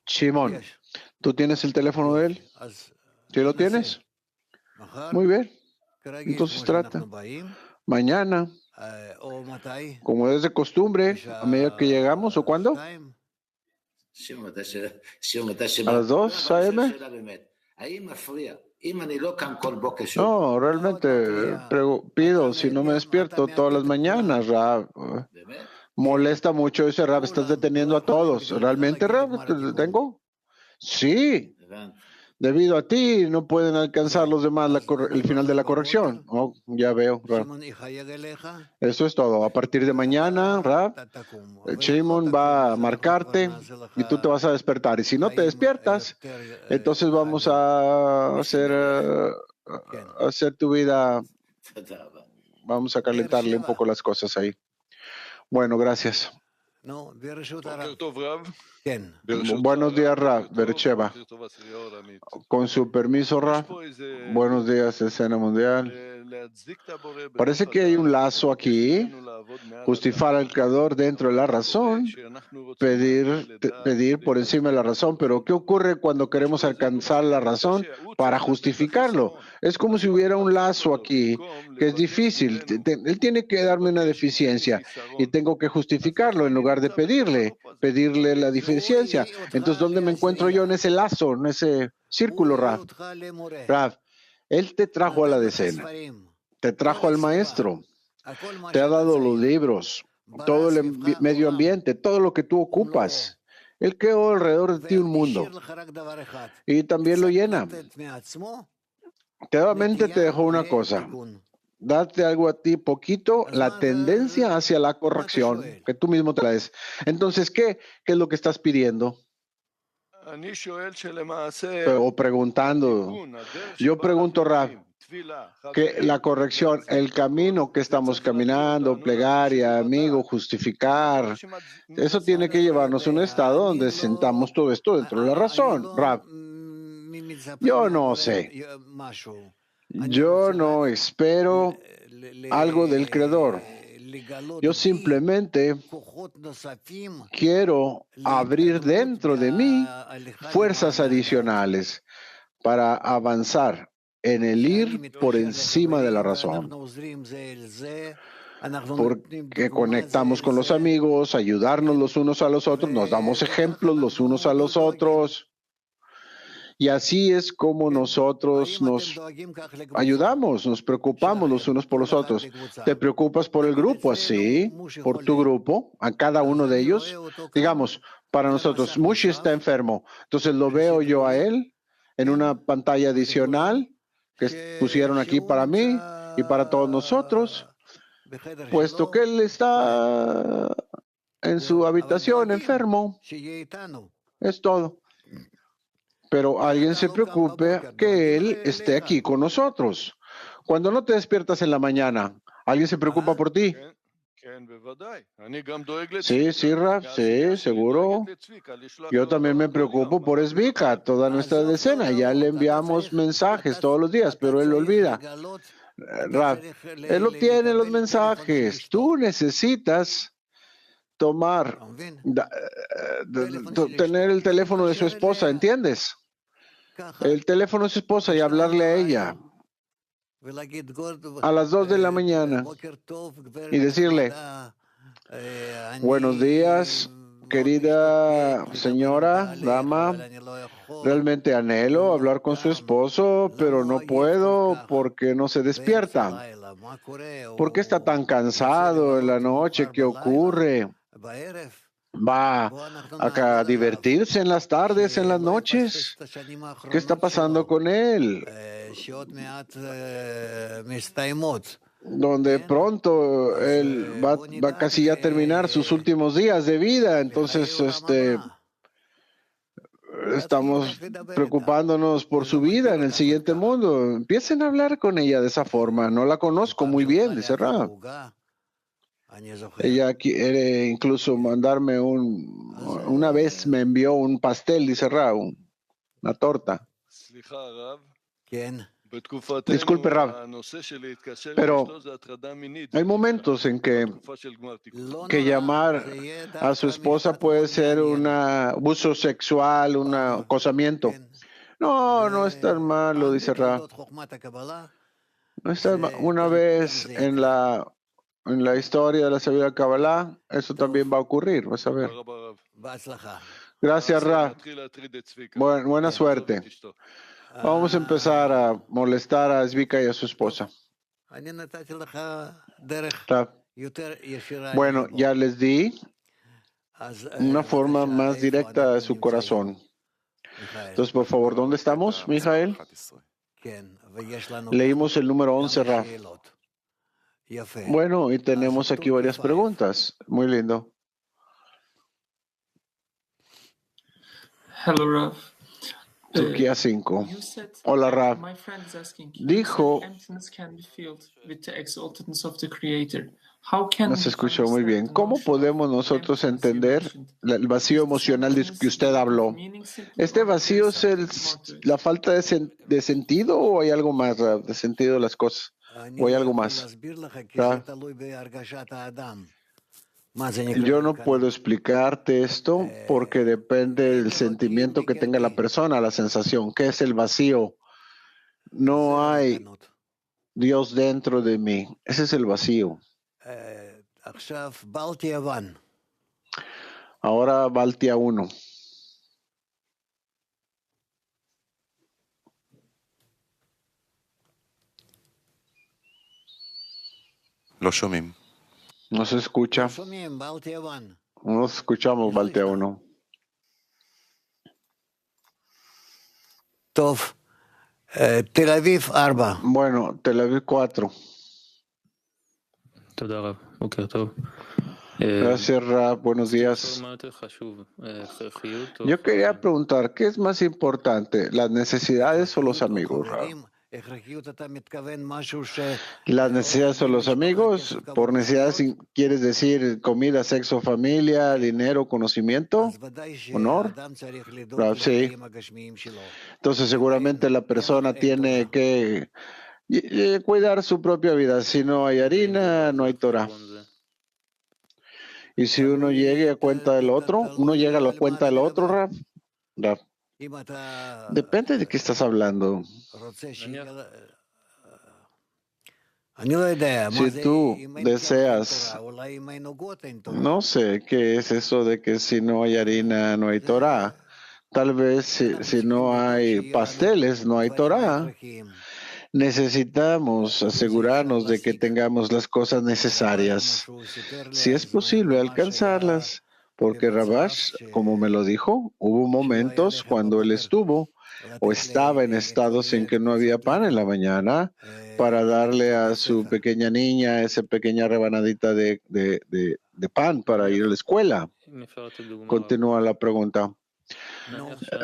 Shimon, ¿tú tienes el teléfono de él? ¿Sí lo tienes? Muy bien. Entonces trata. Mañana, como es de costumbre, a medida que llegamos, ¿o cuándo? ¿A las 2 a.m.? No, realmente pido, si no me despierto todas las mañanas, Rav. Molesta mucho ese Rav, estás deteniendo a todos. ¿Realmente, Rav, te detengo? Sí. Debido a ti no pueden alcanzar los demás el final de la corrección. Oh, ya veo, Rav. Eso es todo. A partir de mañana, Rav, Shimon va a marcarte y tú te vas a despertar. Y si no te despiertas, entonces vamos a hacer tu vida, vamos a calentarle un poco las cosas ahí. Bueno, gracias. Buenos días, Rav, Bercheva. Con su permiso, Rav. Buenos días, Escena Mundial. Parece que hay un lazo aquí. Justificar al Creador dentro de la razón. Pedir por encima de la razón. Pero ¿qué ocurre cuando queremos alcanzar la razón para justificarlo? Es como si hubiera un lazo aquí, que es difícil. Él tiene que darme una deficiencia y tengo que justificarlo en lugar de pedirle la deficiencia. Entonces, ¿dónde me encuentro yo en ese lazo, en ese círculo, Rav? Rav, él te trajo a la decena, te trajo al maestro, te ha dado los libros, todo el medio ambiente, todo lo que tú ocupas. Él creó alrededor de ti un mundo y también lo llena. Solamente te dejó una cosa. Date algo a ti poquito, la tendencia hacia la corrección, que tú mismo te la des. Entonces, ¿qué es lo que estás pidiendo? O preguntando. Yo pregunto, Rav, que la corrección, el camino que estamos caminando, plegaria, amigo, justificar, eso tiene que llevarnos a un estado donde sentamos todo esto dentro de la razón. Rav, yo no sé. Yo no espero algo del Creador. Yo simplemente quiero abrir dentro de mí fuerzas adicionales para avanzar en el ir por encima de la razón. porque conectamos con los amigos, ayudarnos los unos a los otros, nos damos ejemplos los unos a los otros. Y así es como nosotros nos ayudamos, nos preocupamos los unos por los otros. ¿Te preocupas por el grupo? Así, por tu grupo, a cada uno de ellos. Digamos, para nosotros, Mushi está enfermo, entonces lo veo yo a él en una pantalla adicional que pusieron aquí para mí y para todos nosotros, puesto que él está en su habitación enfermo. Es todo. Pero alguien se preocupe que él esté aquí con nosotros. Cuando no te despiertas en la mañana, ¿alguien se preocupa por ti? Sí, Raf, sí, seguro. Yo también me preocupo por Zvika, toda nuestra decena. Ya le enviamos mensajes todos los días, pero él lo olvida. Raf, él obtiene los mensajes. Tú necesitas tener el teléfono de su esposa, ¿entiendes? El teléfono de su esposa y hablarle a ella a las 2 de la mañana y decirle: buenos días, querida señora, dama, realmente anhelo hablar con su esposo, pero no puedo porque no se despierta. ¿Por qué está tan cansado en la noche? ¿Qué ocurre? ¿Va a divertirse en las tardes, en las noches? ¿Qué está pasando con él? Donde pronto él va casi a terminar sus últimos días de vida, entonces estamos preocupándonos por su vida en el siguiente mundo. Empiecen a hablar con ella de esa forma. No la conozco muy bien, dice Ra. Ella quiere incluso mandarme una vez me envió un pastel, dice Ra, una torta. Disculpe, Rab, pero hay momentos en que llamar a su esposa puede ser un abuso sexual, un acosamiento. No es tan malo, dice Rab. No es tan malo. Una vez en la historia de la sabiduría Kabbalah, eso también va a ocurrir, vas a ver. Gracias, Ra. Buena suerte. Vamos a empezar a molestar a Zvika y a su esposa. Bueno, ya les di una forma más directa de su corazón. Entonces, por favor, ¿dónde estamos, Mijael? Leímos el número 11, Raf. Bueno, y tenemos aquí varias preguntas. Muy lindo. Hello, Raf. Turquía 5. Hola, Raf. Dijo, no se escuchó muy bien. ¿Cómo podemos nosotros entender el vacío emocional de que usted habló? ¿Este vacío es la falta de sentido o hay algo más, Raf, de sentido de las cosas? ¿O hay algo más? Yo no puedo explicarte esto porque depende del sentimiento que tenga la persona, la sensación. ¿Qué es el vacío? No hay Dios dentro de mí. Ese es el vacío. Ahora Baltia 1. No se escucha. No nos escuchamos, Baltia 1. Tel Aviv 4. Bueno, Tel Aviv 4. Gracias, Rab. Buenos días. Yo quería preguntar, ¿qué es más importante, las necesidades o los amigos, Rab? Las necesidades o los amigos. Por necesidades quieres decir comida, sexo, familia, dinero, conocimiento, honor. Sí. Entonces seguramente la persona tiene que cuidar su propia vida. Si no hay harina, no hay Torah. Y si uno llega a cuenta del otro, Raf. Depende de qué estás hablando. Si tú deseas, no sé qué es eso de que si no hay harina no hay Torah. Tal vez si no hay pasteles no hay Torah. Necesitamos asegurarnos de que tengamos las cosas necesarias, si es posible alcanzarlas, porque Rabash, como me lo dijo, hubo momentos cuando él estuvo o estaba en estados en que no había pan en la mañana para darle a su pequeña niña esa pequeña rebanadita de pan para ir a la escuela. Continúa la pregunta.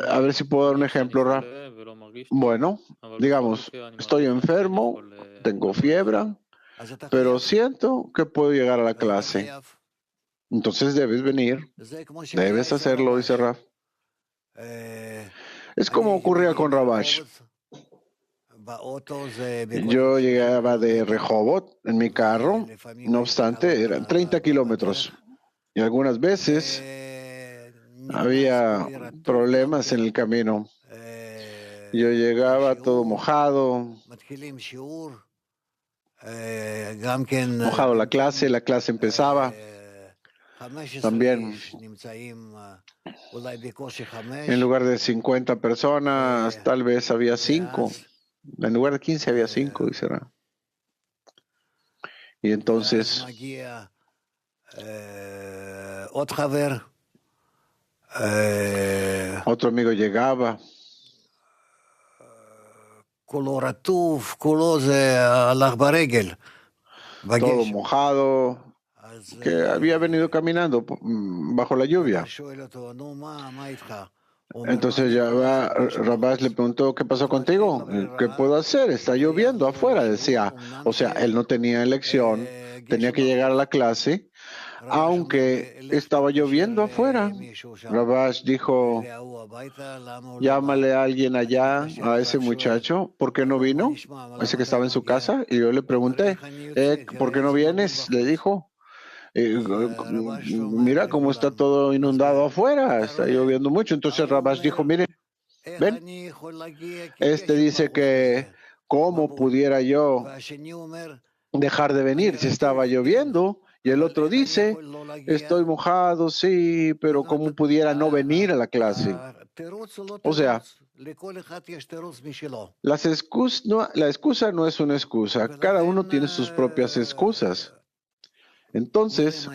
A ver si puedo dar un ejemplo, Ra. Bueno, digamos, estoy enfermo, tengo fiebre, pero siento que puedo llegar a la clase. Entonces debes venir, debes hacerlo, dice Raf. Es como ocurría con Rabash. Yo llegaba de Rehovot en mi carro, no obstante, eran 30 kilómetros. Y algunas veces había problemas en el camino. Yo llegaba todo mojado, mojado la clase empezaba. También, en lugar de 50 personas, tal vez había 5. En lugar de 15 había 5, dice Ra. Y entonces, otro amigo llegaba. Todo mojado, que había venido caminando bajo la lluvia. Entonces Rabash le preguntó, ¿qué pasó contigo? ¿Qué puedo hacer? Está lloviendo afuera, decía. O sea, él no tenía elección, tenía que llegar a la clase, aunque estaba lloviendo afuera. Rabash dijo, llámale a alguien allá, a ese muchacho, ¿por qué no vino? Ese que estaba en su casa. Y yo le pregunté, ¿por qué no vienes? Le dijo. Mira cómo está todo inundado afuera, está lloviendo mucho. Entonces Rabash dijo, miren, ven, este dice que cómo pudiera yo dejar de venir si estaba lloviendo, y el otro dice, estoy mojado, sí, pero cómo pudiera no venir a la clase. O sea, la excusa no es una excusa, cada uno tiene sus propias excusas. Entonces,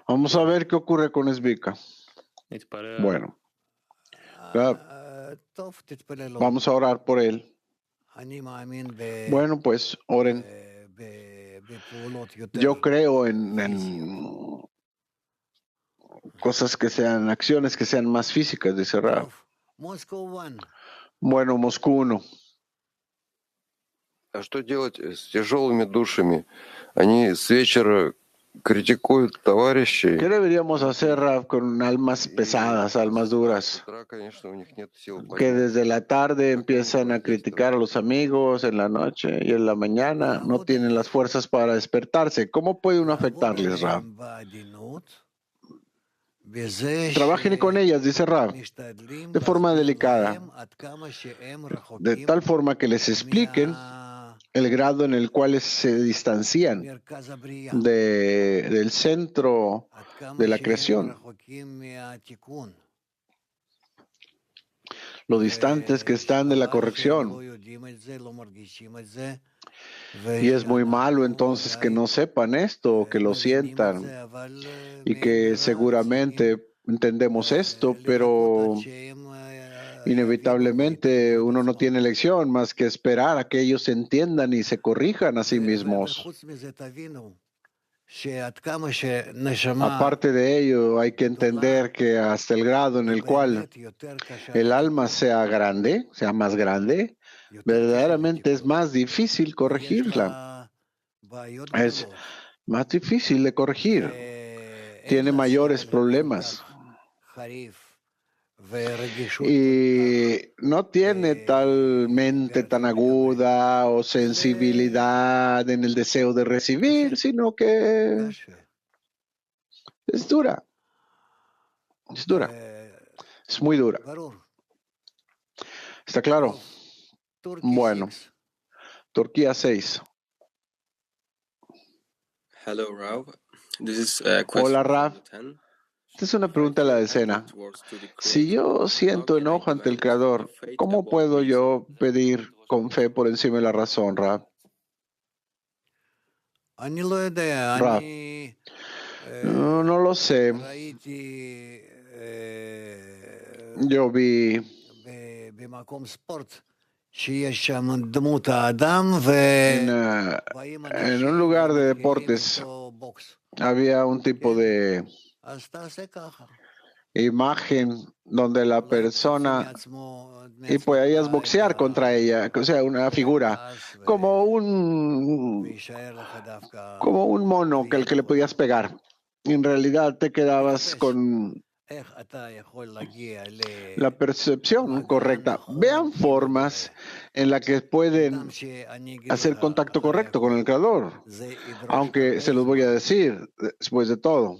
vamos a ver qué ocurre con Zvika. Bueno, vamos a orar por él. Bueno, pues oren. Yo creo en cosas que sean, acciones que sean más físicas, dice Rav. Bueno, Moscú 1. А что делать с тяжелыми душами? Они с вечера критикуют товарищей. ¿Qué deberíamos hacer, Rav, con almas pesadas, almas duras? Que desde la tarde empiezan a criticar a los amigos, en la noche y en la mañana no tienen las fuerzas para despertarse. ¿Cómo puede uno afectarles, Rav? Trabajen con ellas, dice Rav, de forma delicada, de tal forma que les expliquen el grado en el cual se distancian del centro de la creación, lo distantes que están de la corrección. Y es muy malo entonces que no sepan esto, que lo sientan, y que seguramente entendemos esto, pero inevitablemente uno no tiene elección más que esperar a que ellos entiendan y se corrijan a sí mismos. Aparte de ello, hay que entender que hasta el grado en el cual el alma sea grande, sea más grande, verdaderamente es más difícil corregirla. Es más difícil de corregir. Tiene mayores problemas. Y no tiene tal mente tan aguda o sensibilidad en el deseo de recibir, sino que es dura. Es dura. Es muy dura. ¿Está claro? Bueno, Turquía 6. Hello, Rav. This is Hola, Rav. Esta es una pregunta de la decena. Si yo siento enojo ante el Creador, ¿cómo puedo yo pedir con fe por encima de la razón, Rav? Rav, no lo sé. Yo vi en un lugar de deportes había un tipo de imagen donde la persona, y podías boxear contra ella, o sea, una figura, como un mono que el que le podías pegar. En realidad te quedabas con la percepción correcta. Vean formas en las que pueden hacer contacto correcto con el Creador, aunque se los voy a decir después de todo.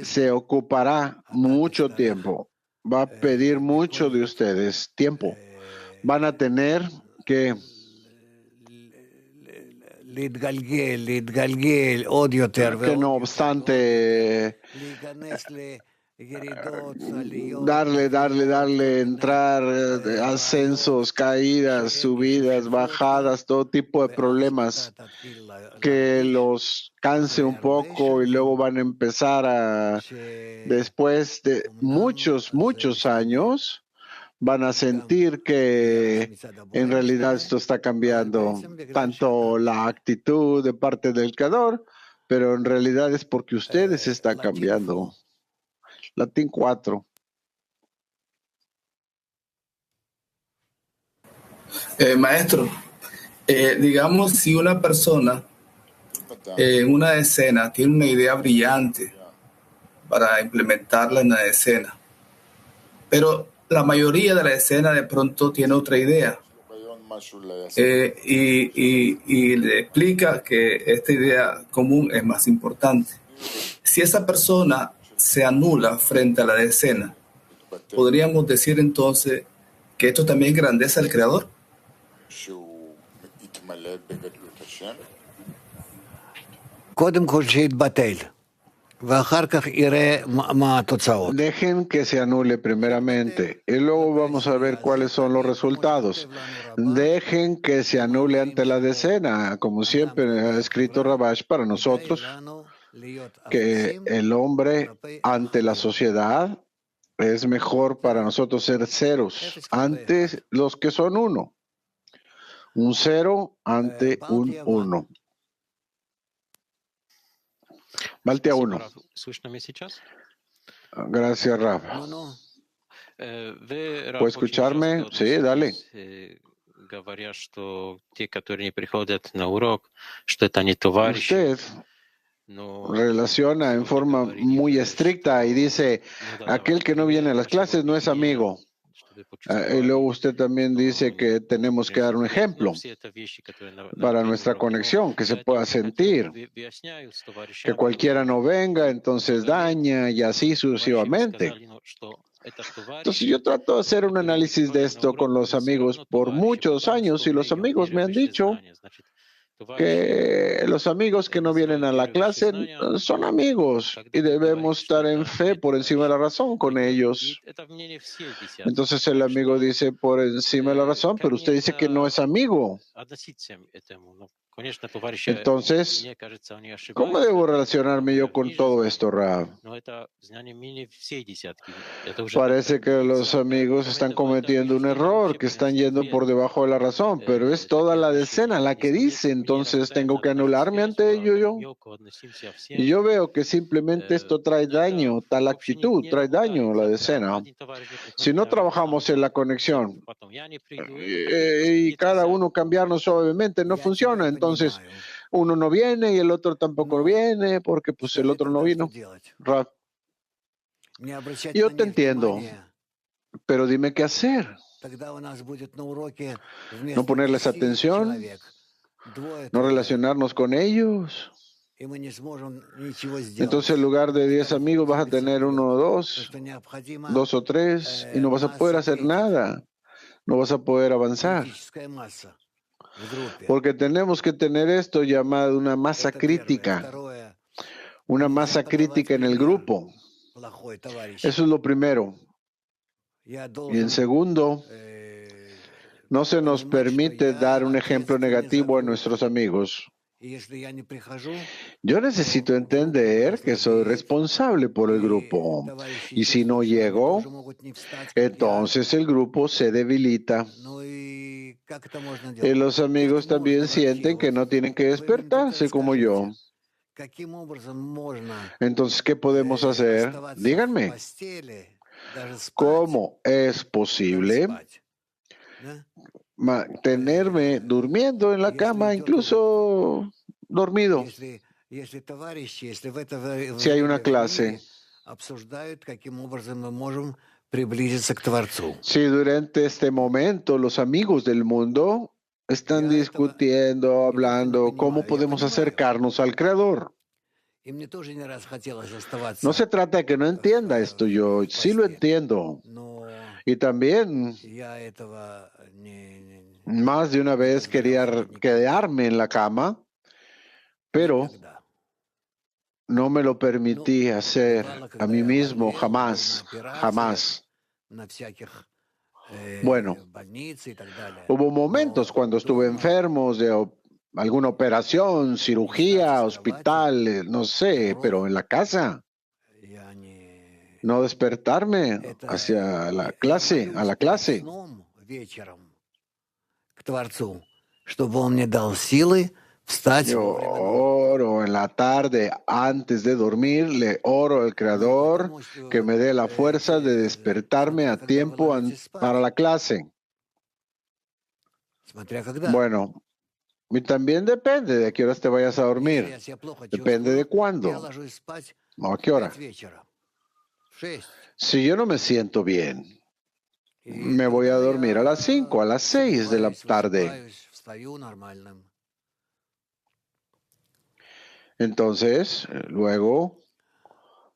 Se ocupará mucho tiempo, va a pedir mucho de ustedes, tiempo. Van a tener que no obstante darle, entrar, ascensos, caídas, subidas, bajadas, todo tipo de problemas que los canse un poco y luego van a empezar después de muchos años, van a sentir que en realidad esto está cambiando, tanto la actitud de parte del Creador, pero en realidad es porque ustedes están cambiando. Latín 4. Maestro, digamos si una persona en una escena tiene una idea brillante para implementarla en la escena, pero la mayoría de la escena de pronto tiene otra idea y le explica que esta idea común es más importante. Si esa persona se anula frente a la escena, ¿podríamos decir entonces que esto también engrandece al Creador? Dejen que se anule primeramente y luego vamos a ver cuáles son los resultados. Dejen que se anule ante la decena, como siempre ha escrito Rabash para nosotros, que el hombre ante la sociedad es mejor para nosotros ser ceros ante los que son uno. Un cero ante un uno. Maltea 1. Gracias, Rafa. ¿Puede escucharme? Sí, dale. Usted relaciona en forma muy estricta y dice, aquel que no viene a las clases no es amigo. Y luego usted también dice que tenemos que dar un ejemplo para nuestra conexión, que se pueda sentir, que cualquiera no venga, entonces daña y así sucesivamente. Entonces yo trato de hacer un análisis de esto con los amigos por muchos años y los amigos me han dicho que los amigos que no vienen a la clase son amigos y debemos estar en fe por encima de la razón con ellos. Entonces el amigo dice por encima de la razón, pero usted dice que no es amigo. Entonces, ¿cómo debo relacionarme yo con todo esto, Rav? Parece que los amigos están cometiendo un error, que están yendo por debajo de la razón, pero es toda la decena la que dice, entonces tengo que anularme ante ello yo. Y yo veo que simplemente esto trae daño, tal actitud trae daño a la decena. Si no trabajamos en la conexión y cada uno cambiarnos suavemente, no funciona. Entonces, uno no viene y el otro tampoco viene porque pues el otro no vino. Rav, yo te entiendo, pero dime qué hacer. No ponerles atención, no relacionarnos con ellos. Entonces, en lugar de 10 amigos, vas a tener 1 o 2, 2 o 3, y no vas a poder hacer nada. No vas a poder avanzar. Porque tenemos que tener esto llamado una masa crítica en el grupo. Eso es lo primero. Y en segundo, no se nos permite dar un ejemplo negativo a nuestros amigos. Yo necesito entender que soy responsable por el grupo. Y si no llego, entonces el grupo se debilita. Y los amigos también sienten que no tienen que despertarse como yo. Entonces, ¿qué podemos hacer? Díganme, ¿cómo es posible mantenerme durmiendo en la cama, incluso dormido? Si hay una clase, si durante este momento los amigos del mundo están discutiendo, hablando, ¿cómo podemos acercarnos al Creador? No se trata de que no entienda esto, yo sí lo entiendo. Y también, más de una vez quería quedarme en la cama, pero no me lo permití hacer a mí mismo, jamás. Bueno, hubo momentos cuando estuve enfermo de alguna operación, cirugía, hospital, no sé, pero en la casa. No despertarme hacia la clase, a la clase. Yo oro en la tarde antes de dormir, le oro al Creador que me dé la fuerza de despertarme a tiempo para la clase. Bueno, y también depende de a qué horas te vayas a dormir. Depende de cuándo. ¿O a qué hora? Si yo no me siento bien, me voy a dormir a las 5, a las 6 de la tarde. Entonces, luego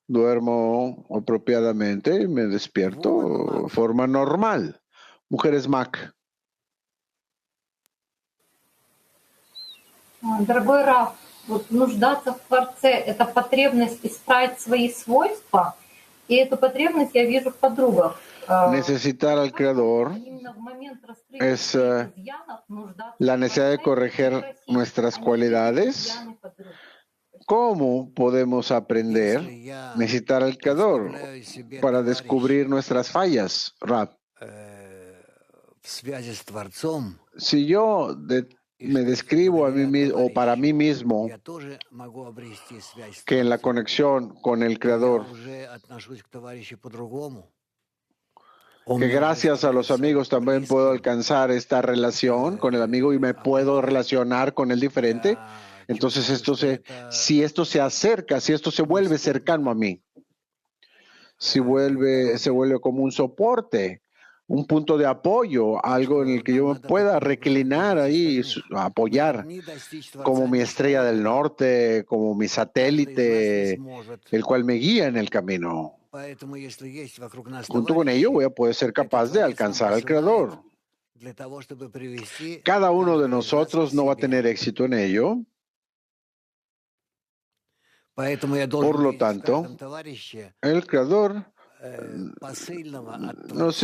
duermo apropiadamente y me despierto de forma normal. Mujeres Mac. Дорогой Раф, вот нуждаться в Творце — это потребность исправить свои свойства, и эту потребность я вижу в подругах. Necesitar al Creador es la necesidad de corregir nuestras cualidades. ¿Cómo podemos aprender a necesitar al Creador para descubrir nuestras fallas, Rab? Si yo me describo a mí mismo o para mí mismo que en la conexión con el Creador, que gracias a los amigos también puedo alcanzar esta relación con el amigo y me puedo relacionar con el diferente, entonces si esto se acerca, si esto se vuelve cercano a mí, se vuelve como un soporte, un punto de apoyo, algo en el que yo me pueda reclinar ahí, apoyar, como mi estrella del norte, como mi satélite, el cual me guía en el camino. Junto con ello voy a poder ser capaz de alcanzar al Creador. Cada uno de nosotros no va a tener éxito en ello. Por lo tanto, el Creador nos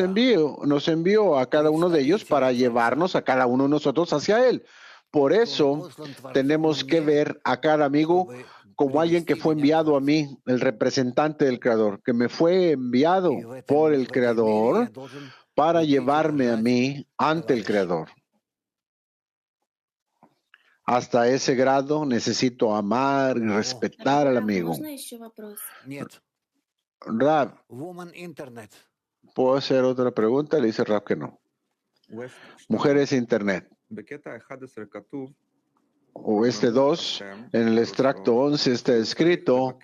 envió a cada uno de ellos para llevarnos a cada uno de nosotros hacia Él. Por eso tenemos que ver a cada amigo como alguien que fue enviado a mí, el representante del Creador, que me fue enviado por el Creador para llevarme a mí ante el Creador. Hasta ese grado necesito amar y respetar al amigo. Rab, ¿puedo hacer otra pregunta? Le dice Rab que no. Mujeres Internet. O 2, en el extracto 11 está escrito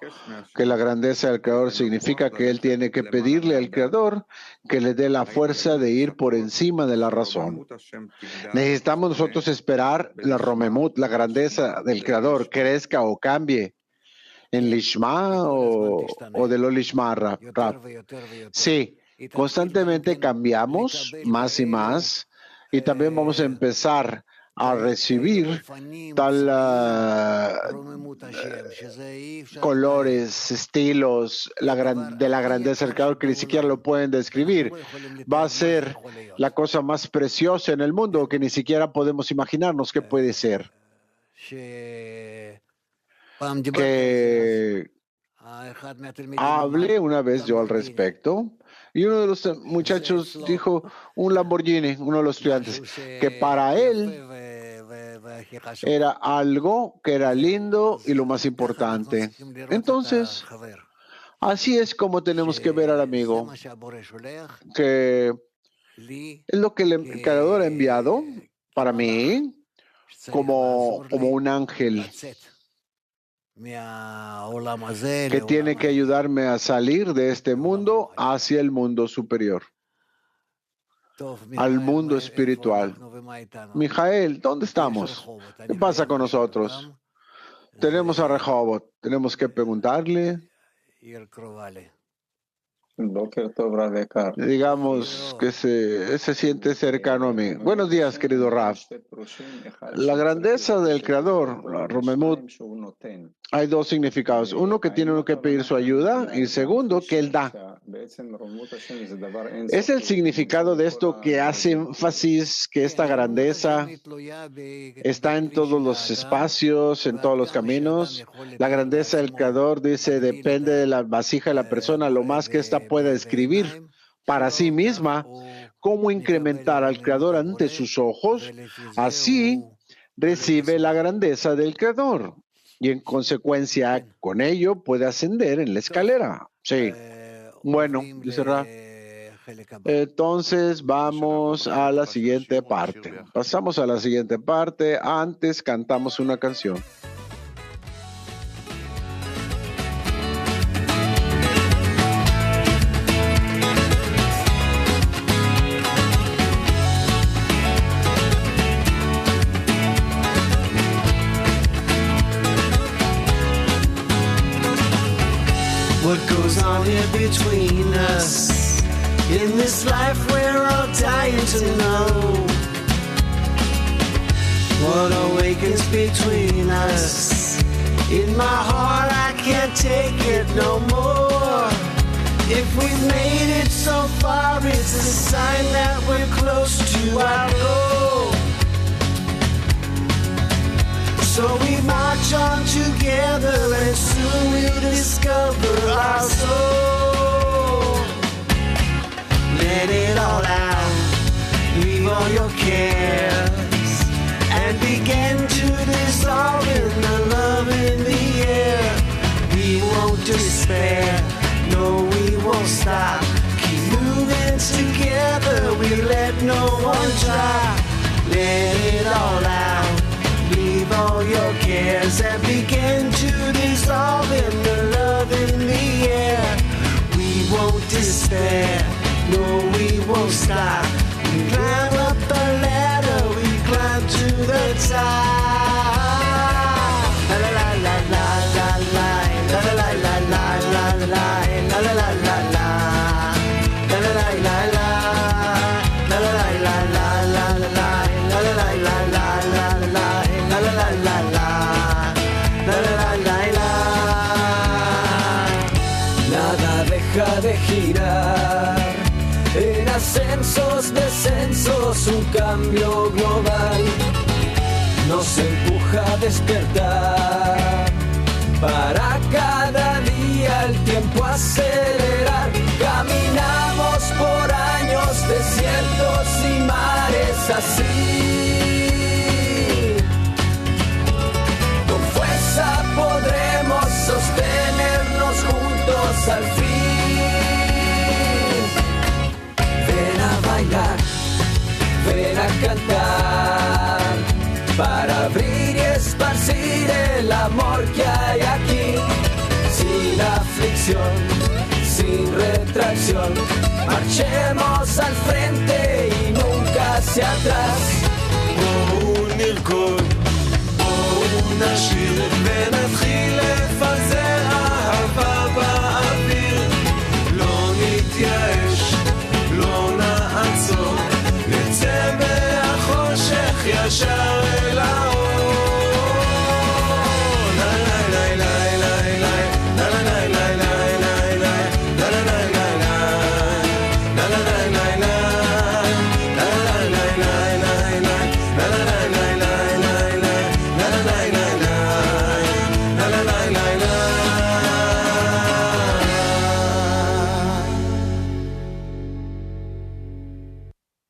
que la grandeza del Creador significa que él tiene que pedirle al Creador que le dé la fuerza de ir por encima de la razón. Necesitamos nosotros esperar la Romemut, la grandeza del Creador, crezca o cambie en Lishma o de lo Lishma, Rab. Sí, constantemente cambiamos más y más y también vamos a empezar a recibir tal colores, estilos de la grandeza del Creador que ni siquiera lo pueden describir. Va a ser la cosa más preciosa en el mundo que ni siquiera podemos imaginarnos qué puede ser. Que hablé una vez yo al respecto y uno de los muchachos dijo un Lamborghini, uno de los estudiantes, que para él era algo que era lindo y lo más importante. Entonces, así es como tenemos que ver al amigo, que es lo que el Creador ha enviado para mí como un ángel que tiene que ayudarme a salir de este mundo hacia el mundo superior, al mundo espiritual. Mijael, ¿dónde estamos? ¿Qué pasa con nosotros? Tenemos a Rehovot, tenemos que preguntarle. Digamos que se siente cercano a mí. Buenos días, querido Rav. La grandeza del Creador, la Romemut, hay dos significados. Uno, que tiene uno que pedir su ayuda, y segundo, que Él da. Es el significado de esto que hace énfasis que esta grandeza está en todos los espacios, en todos los caminos. La grandeza del Creador, dice, depende de la vasija de la persona, lo más que ésta pueda escribir para sí misma, cómo incrementar al Creador ante sus ojos, así recibe la grandeza del Creador y en consecuencia con ello puede ascender en la escalera. Sí. Bueno, dice Ra. Entonces vamos a la siguiente parte. Pasamos a la siguiente parte. Antes cantamos una canción. What goes on here between us? In this life we're all dying to know. What awakens between us? In my heart I can't take it no more. If we've made it so far, it's a sign that we're close to our goal. So we march on together and soon we'll discover our soul. Let it all out, leave all your cares, and begin to dissolve in the love in the air. We won't despair, no we won't stop. Keep moving together, we let no one drop. Let it all out, leave all your cares and begin to dissolve in the love in the air. We won't despair, no we won't stop. We climb up the ladder, we climb to the top. La la la la la la la la la la la la la la la la la la. La la la la la la la la la la la la la la la. Nada deja de girar, en ascensos, descensos, un cambio global nos empuja a despertar, para cada día el tiempo acelerar. Caminamos por años, desiertos y mares así. Con fuerza podremos sostenernos juntos al fin. Ven a bailar, ven a cantar, para abrir y esparcir el amor que hay aquí. Sin aflicción, sin retracción, marchemos al frente y nunca hacia atrás. בואו נרקוד, בואו נשיר ונתחיל לפזר